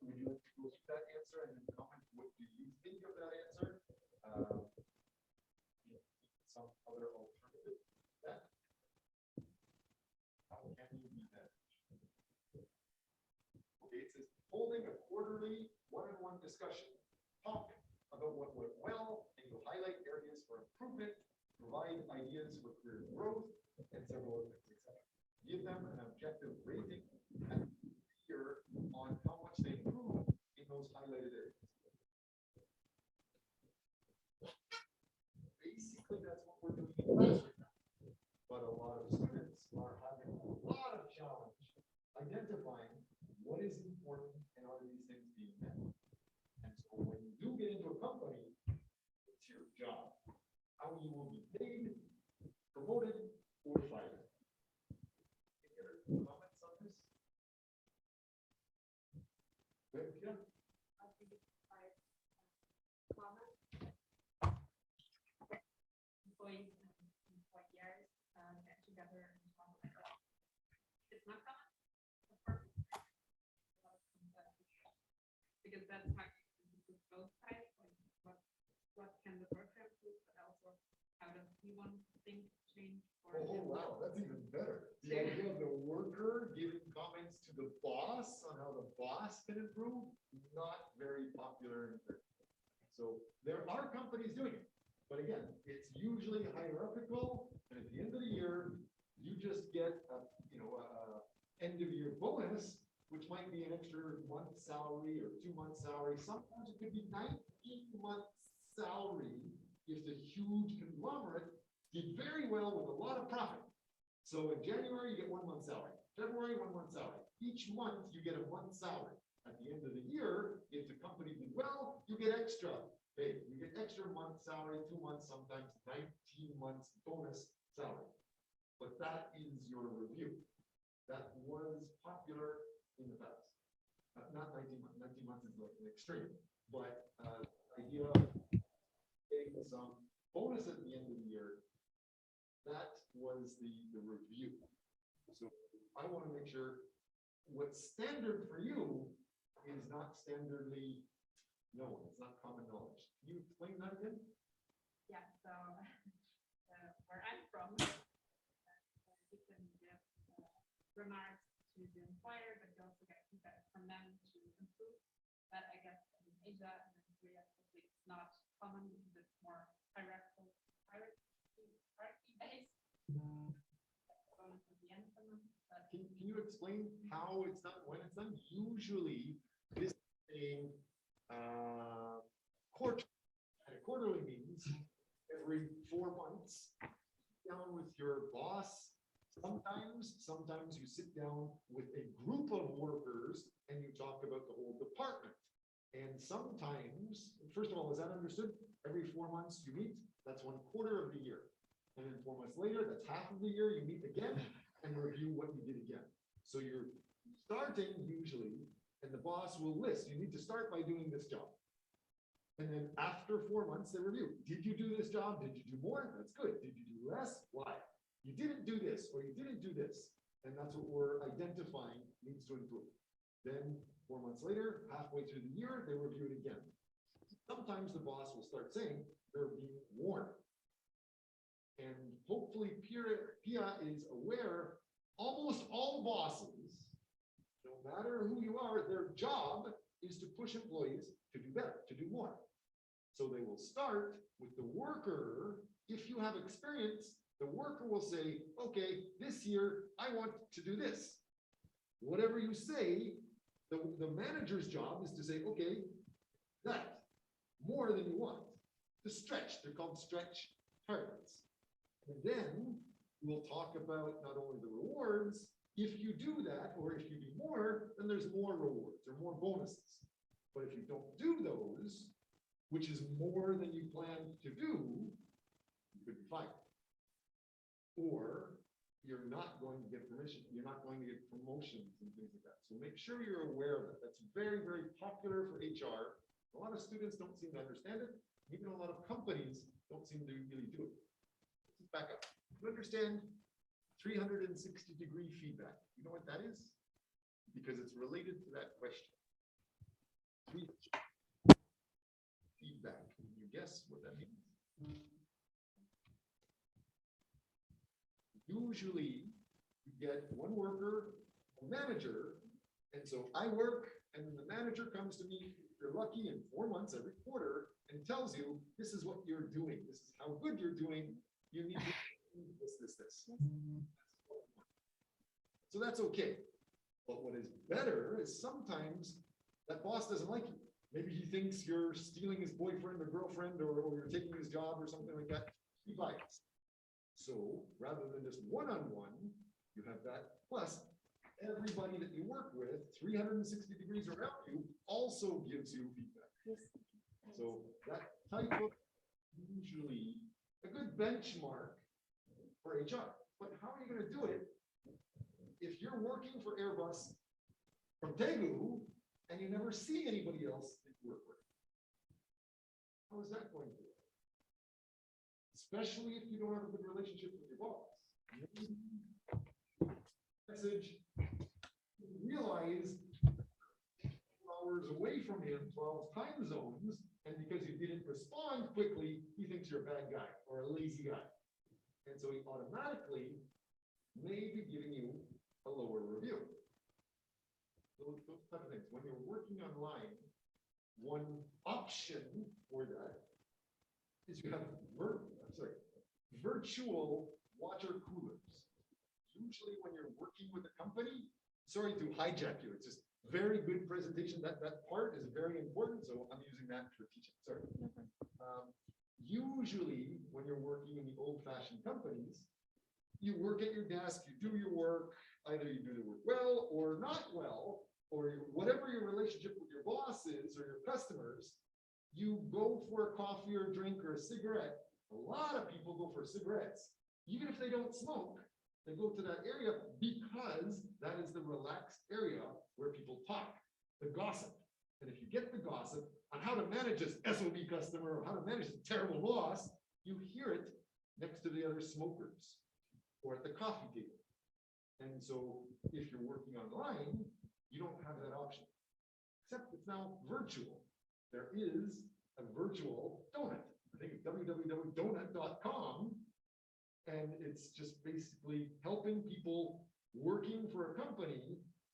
Would you like to go through that answer and then comment what do you think of that answer? Some other alternative to that? How can you do that? Okay, it says holding a quarterly one-on-one discussion. Talk about what went well and you highlight areas for improvement, provide ideas for career growth, and several other things, etc. Give them an objective rating and hear on how much they improve in those highlighted areas. Basically, that's what we're doing in class right now. But a lot of students are having a lot of challenge identifying what is important and are these things being met. And so when you do get into a company, it's your job. How you will be paid, promoted, or fired. Any other comments on this? Go ahead, Pia. Employees and employers get together and talk about not common. Of course. Because that's how you can both sides, like what can the worker improve, but also how does he want things to change for Oh, him. wow, that's even better. The idea of the worker giving comments to the boss on how the boss can improve, not very popular. So there are companies doing it, but again, it's usually hierarchical, and at the end of the year, you just get a, end of year bonus, which might be an extra month's salary or 2 months' salary. Sometimes it could be 19 months' salary if the huge conglomerate did very well with a lot of profit. So in January, you get 1 month's salary. February, 1 month's salary. Each month, you get a month's salary. At the end of the year, if the company did well, you get extra. Hey, you get extra month's salary, 2 months, sometimes 19 months bonus salary. But that is your review. That was popular in the past. Not 19 months. 19 months is like an extreme, but idea of getting some bonus at the end of the year. That was the review. So I want to make sure what's standard for you is not standardly known. It's not common knowledge. Can you explain that again? Yeah, so where I'm from, you can give remarks to the employer, but you also get feedback from them to improve. But I guess in Asia and in Korea, it's not common because it's more hierarchical, hierarchy-based. Can you explain how it's done, when it's done? Usually, this thing, quarterly meetings every 4 months, down with your boss. Sometimes you sit down with a group of workers and you talk about the whole department. And sometimes, first of all, is that understood? Every 4 months you meet, that's 1/4 of the year. And then 4 months later, that's half of the year, you meet again and review what you did again. So you're starting usually, and the boss will list, you need to start by doing this job. And then after 4 months, they review. Did you do this job? Did you do more? That's good. Did you do less? Why? You didn't do this, or you didn't do this. And that's what we're identifying needs to improve. Then 4 months later, halfway through the year, they review it again. Sometimes the boss will start saying they're being warned. And hopefully Pia is aware, almost all bosses, no matter who you are, their job is to push employees to do better, to do more. So they will start with the worker. If you have experience, the worker will say, okay, this year I want to do this. Whatever you say, the manager's job is to say, okay, that, more than you want. To stretch, they're called stretch targets. And then we'll talk about not only the rewards, if you do that, or if you do more, then there's more rewards or more bonuses. But if you don't do those, which is more than you planned to do, you could be fired. Or you're not going to get permission. You're not going to get promotions and things like that. So make sure you're aware of that. That's very, very popular for HR. A lot of students don't seem to understand it. Even a lot of companies don't seem to really do it. Let's back up. You understand 360-degree feedback. You know what that is? Because it's related to that question. Feedback. Can you guess what that means? Usually, you get one worker, a manager, and so I work, and the manager comes to me, if you're lucky, in 4 months every quarter, and tells you, this is what you're doing, this is how good you're doing, you need to do this. So that's okay. But what is better is sometimes that boss doesn't like you. Maybe he thinks you're stealing his boyfriend or girlfriend, or you're taking his job or something like that. He bites. So rather than just one-on-one, you have that. Plus, everybody that you work with, 360 degrees around you, also gives you feedback. Yes. So that type of usually a good benchmark for HR. But how are you going to do it if you're working for Airbus from Daegu and you never see anybody else that you work with? How is that going to work? Especially if you don't have a good relationship with your boss. message, you realize hours away from him, 12 time zones, and because you didn't respond quickly, he thinks you're a bad guy or a lazy guy. And so he automatically may be giving you a lower review. Those type of things. When you're working online, one option for that is you have virtual water coolers. Usually when you're working with a company, sorry to hijack you, it's just very good presentation. That part is very important, so I'm using that for teaching. Sorry. Usually when you're working in the old-fashioned companies, you work at your desk, you do your work, either you do the work well or not well, or whatever your relationship with your boss is or your customers, you go for a coffee or a drink or a cigarette. A lot of people go for cigarettes, even if they don't smoke. They go to that area because that is the relaxed area where people talk, the gossip. And if you get the gossip on how to manage this SOB customer or how to manage a terrible boss, you hear it next to the other smokers or at the coffee table. And so if you're working online, you don't have that option, except it's now virtual. There is a virtual donut. I think it's www.donut.com. And it's just basically helping people working for a company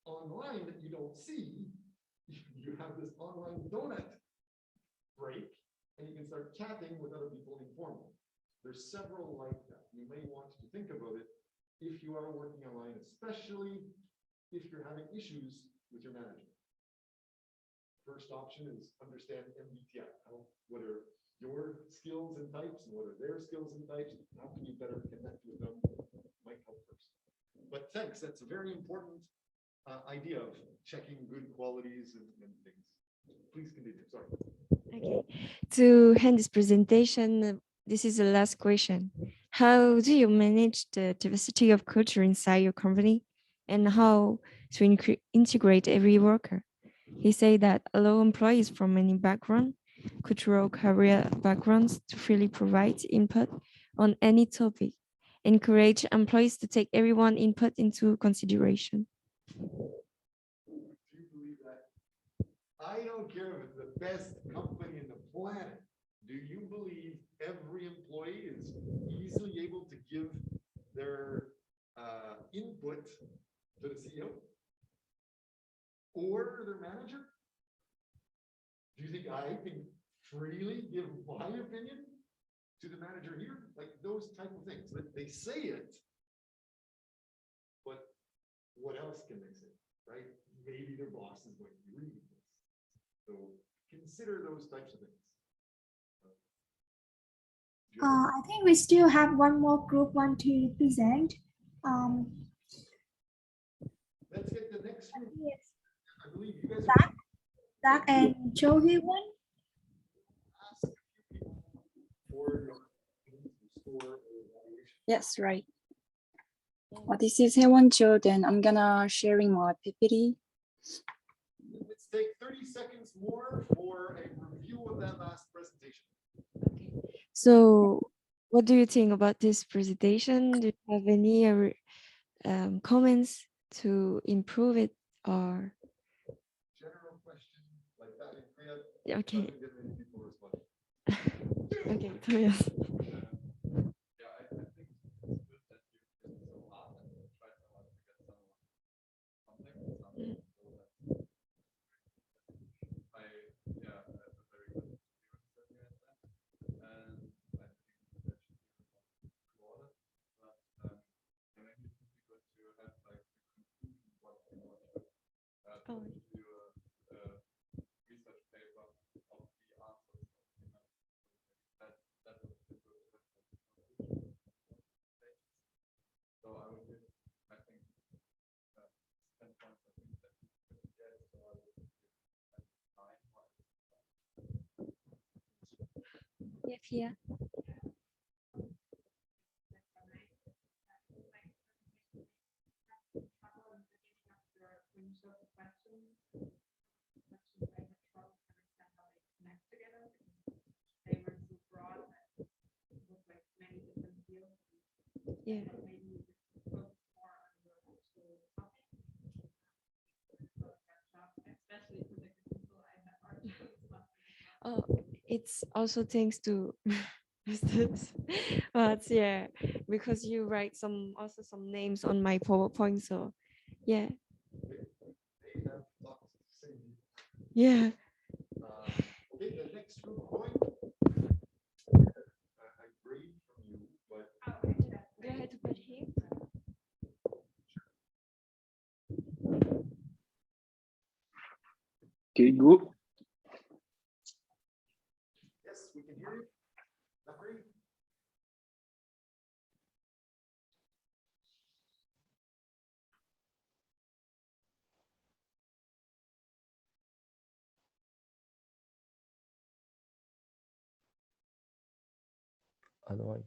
online that you don't see. You have this online donut break, and you can start chatting with other people informally. There's several like that. You may want to think about it if you are working online, especially if you're having issues with your manager. First option is understand MBTI. What are your skills and types, and what are their skills and types? How can you better connect with them? Might help first. But thanks. That's a very important idea of checking good qualities and things. Please continue. Sorry. Okay. To end this presentation, this is the last question. How do you manage the diversity of culture inside your company, and how to integrate every worker? He said that allow employees from any background, cultural career backgrounds to freely provide input on any topic. Encourage employees to take everyone input into consideration. Do you believe that? I don't care if it's the best company in the planet. Do you believe every employee is easily able to give their input to the CEO or their manager? Do you think I can freely give my opinion to the manager here? Like those type of things. They say it, but what else can they say, right? Maybe their boss is going to be reading this. So consider those types of things. I think we still have one more group want to present. Let's get the next group. Yes, I believe you guys are Doug and Joe Hewan. ask a few people for your score or evaluation. Yes, right. This is Haewon Cho. Then I'm gonna sharing my PPT. Let's take 30 seconds more for a review of that last presentation. So what do you think about this presentation? Do you have any comments to improve it, or? General question like that in Korea. Okay. Doesn't get many people responding. Okay, Tobias. Yeah, I think it's good that you did so hard and tried so hard to get someone contact with someone. So that's that's a very good experience that you had there. And I think that should be recorded. But maybe it would be good to have like the conclusion what you want to do a research paper of the answers. That would be good. So I would give, I think, 10 points. I think that you could get. So I would give 9 points. Yeah. Yeah. Maybe you could focus more on your actual Oh, it's also thanks to this. But yeah, because you write some names on my PowerPoint, so yeah. They have lots to say. Yeah. Okay, the next group point. I agree from you, but Do I have to put here? Okay, go. yes, we can hear you. Agree. Otherwise,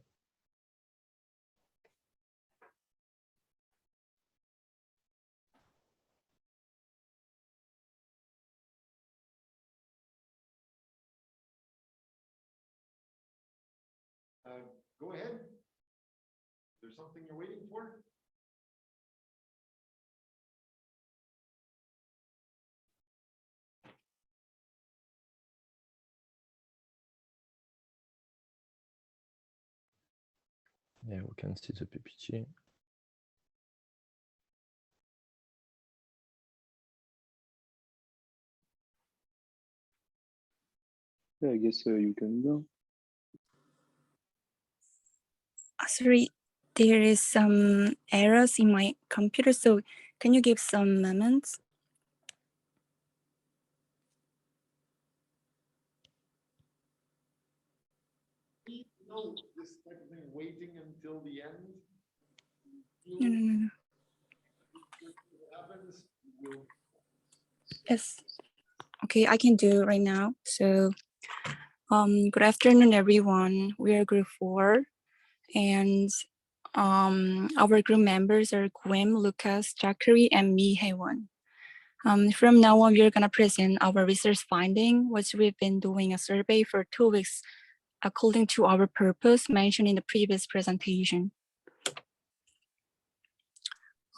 Go ahead. There's something you're waiting for? yeah, we can see the PPT. Yeah, I guess you can go. Sorry, there is some errors in my computer, so can you give some moments? No, this type of thing, waiting until the end. No, no, no, no. Happens, we'll Yes. Okay, I can do it right now. So, good afternoon, everyone. We are group 4, and our group members are Gwem, Lucas, Jackery, and me, Haewon. From now on, we are gonna present our research finding, which we've been doing a survey for 2 weeks, according to our purpose mentioned in the previous presentation.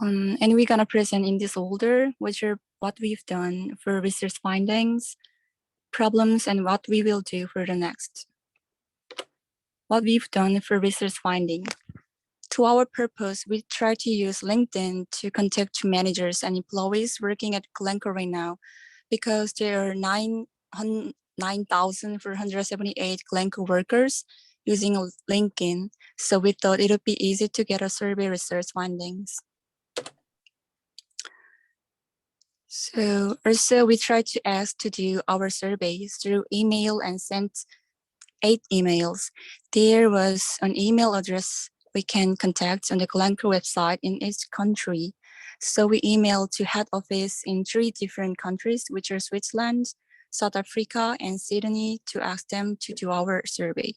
And we're gonna present in this order, which are what we've done for research findings, problems, and what we will do for the next. What we've done for research finding. To our purpose, we try to use LinkedIn to contact managers and employees working at Glencore right now, because there are 9,478 Glencore workers using LinkedIn. So we thought it would be easy to get our survey research findings. So also we try to ask to do our surveys through email and sent 8 emails. There was an email address we can contact on the Glencore website in each country. So we emailed to head office in 3 different countries, which are Switzerland, South Africa, and Sydney, to ask them to do our survey.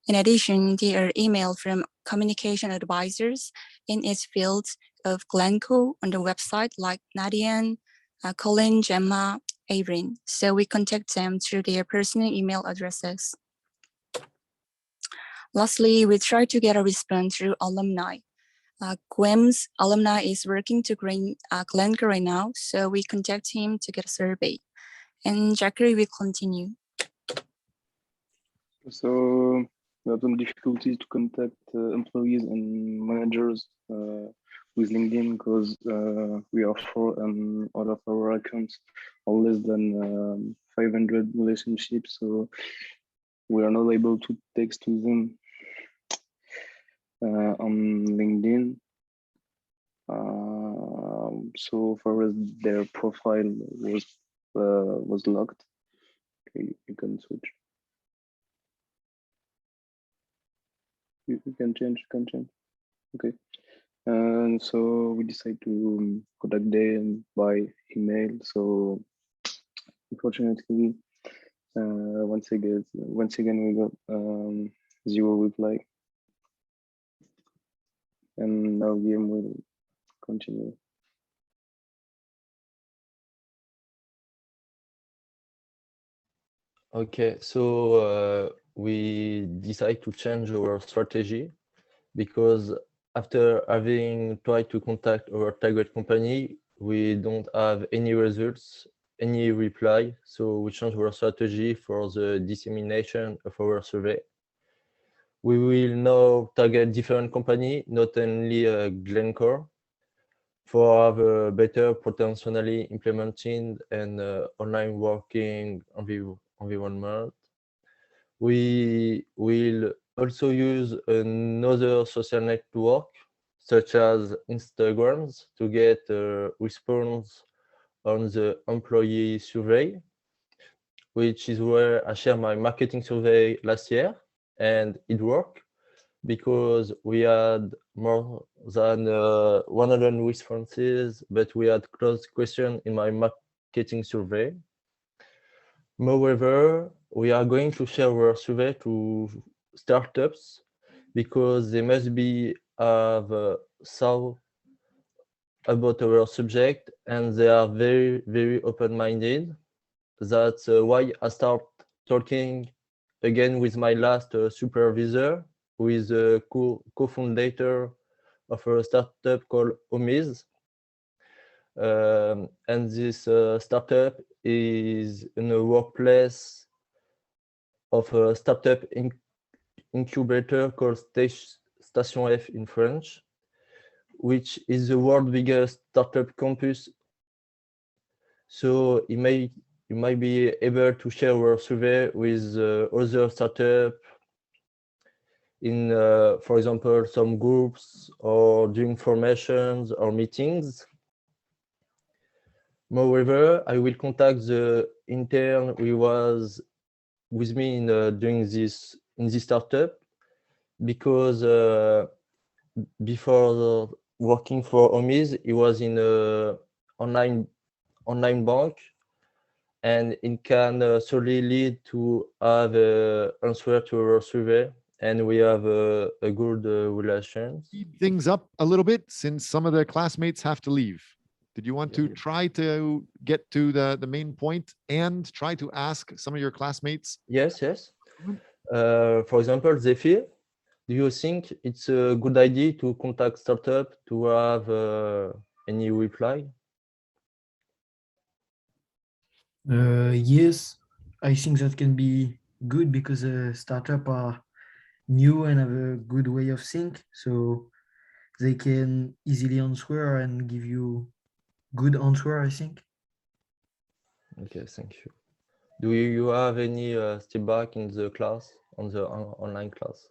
In addition, there are emails from communication advisors in each field of Glencore on the website, like Nadian, Colin, Gemma, Averin. So we contact them through their personal email addresses. Lastly, we try to get a response through alumni. Gwem's alumni is working to Glencore right now, so we contact him to get a survey. And Jackery will continue. So we have some difficulties to contact employees and managers with LinkedIn, because we are for all of our accounts are less than 500 relationships, so we are not able to text to them on LinkedIn. So far as their profile was locked. Okay, you can switch. You can change. Okay. And so we decide to contact them by email. So unfortunately, once again we got 0 reply. And now game will continue. Okay, so we decide to change our strategy, because after having tried to contact our target company, we don't have any results any reply. So we changed our strategy for the dissemination of our survey. We will now target different companies, not only Glencore, for have a better potentially implementing and online working environment. We will also use another social network, such as Instagrams, to get a response on the employee survey, which is where I shared my marketing survey last year, and it worked because we had more than 100 responses, but we had closed questions in my marketing survey. Moreover, we are going to share our survey to startups because they must be have thought about our subject and they are very, very open-minded. That's why I start talking again with my last supervisor, who is a co-founder of a startup called Omiz. And this startup is in a workplace of a startup incubator called Station F in French, which is the world's biggest startup campus. So you might be able to share our survey with other startups in, for example, some groups or during formations or meetings. Moreover, I will contact the intern who was with me in doing this in this startup because before working for Omiz, he was in a online bank, and it can solely lead to have answer to our survey, and we have a good relations. Speed things up a little bit since some of the classmates have to leave. Did you want to try to get to the main point and try to ask some of your classmates? Yes. For example, Zephyr, do you think it's a good idea to contact startup to have any reply? Yes, I think that can be good because startup are new and have a good way of think, so they can easily answer and give you good answer, I think. Okay, thank you. Do you have any feedback in the class, on the online class?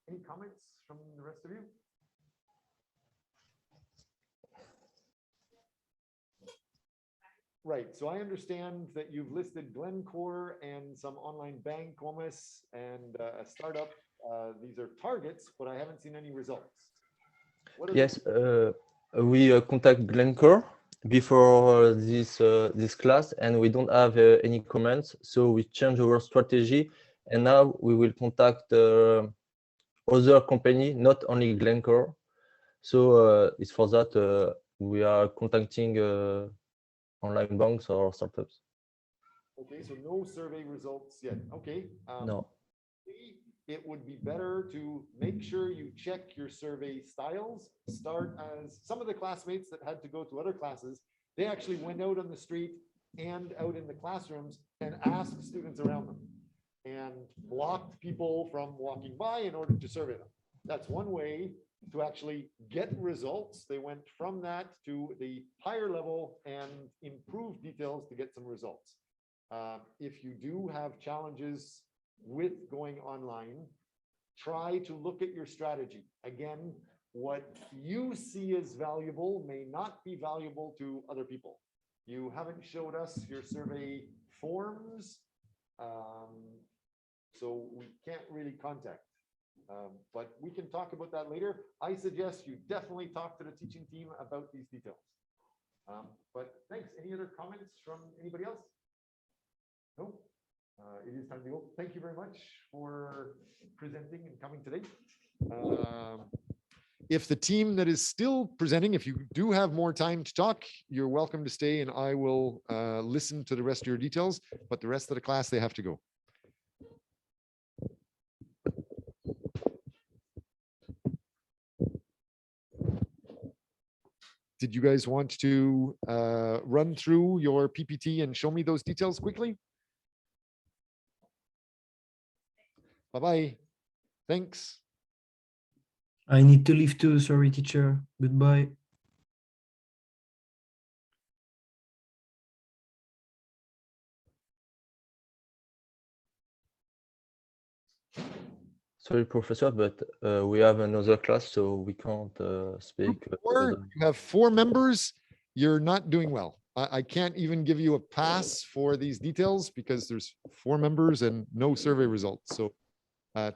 Any comments from the rest of you? Right, so I understand that you've listed Glencore and some online bank, Comus, and a startup. These are targets, but I haven't seen any results. What are the- Yes, we contact Glencore before this class, and we don't have any comments, so we change our strategy, and now we will contact other company, not only Glencore. So it's for that we are contacting online banks or startups. Okay, so no survey results yet. Okay. No. It would be better to make sure you check your survey styles. Start as some of the classmates that had to go to other classes, they actually went out on the street and out in the classrooms and asked students around them and blocked people from walking by in order to survey them. That's one way to actually get results. They went from that to the higher level and improve details to get some results. If you do have challenges with going online, try to look at your strategy. Again, what you see as valuable may not be valuable to other people. You haven't showed us your survey forms, so we can't really contact. But we can talk about that later. I suggest you definitely talk to the teaching team about these details. But thanks. Any other comments from anybody else? No? It is time to go. Thank you very much for presenting and coming today. If the team that is still presenting, if you do have more time to talk, you're welcome to stay and I will listen to the rest of your details, but the rest of the class, they have to go. did you guys want to run through your PPT and show me those details quickly? Bye-bye. Thanks. I need to leave too. Sorry, teacher. Goodbye. Sorry, professor, but we have another class, so we can't speak. You have 4 members. You're not doing well. I can't even give you a pass for these details because there's 4 members and no survey results. So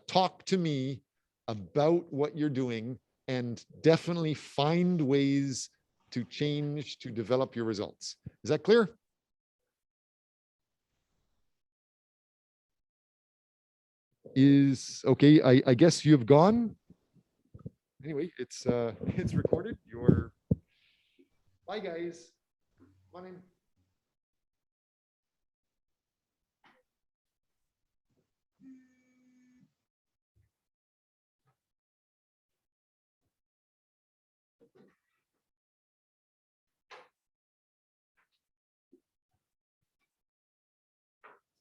talk to me about what you're doing and definitely find ways to change, to develop your results. Is that clear? Is okay. I guess you've gone. Anyway, it's recorded. Bye guys. Come on in.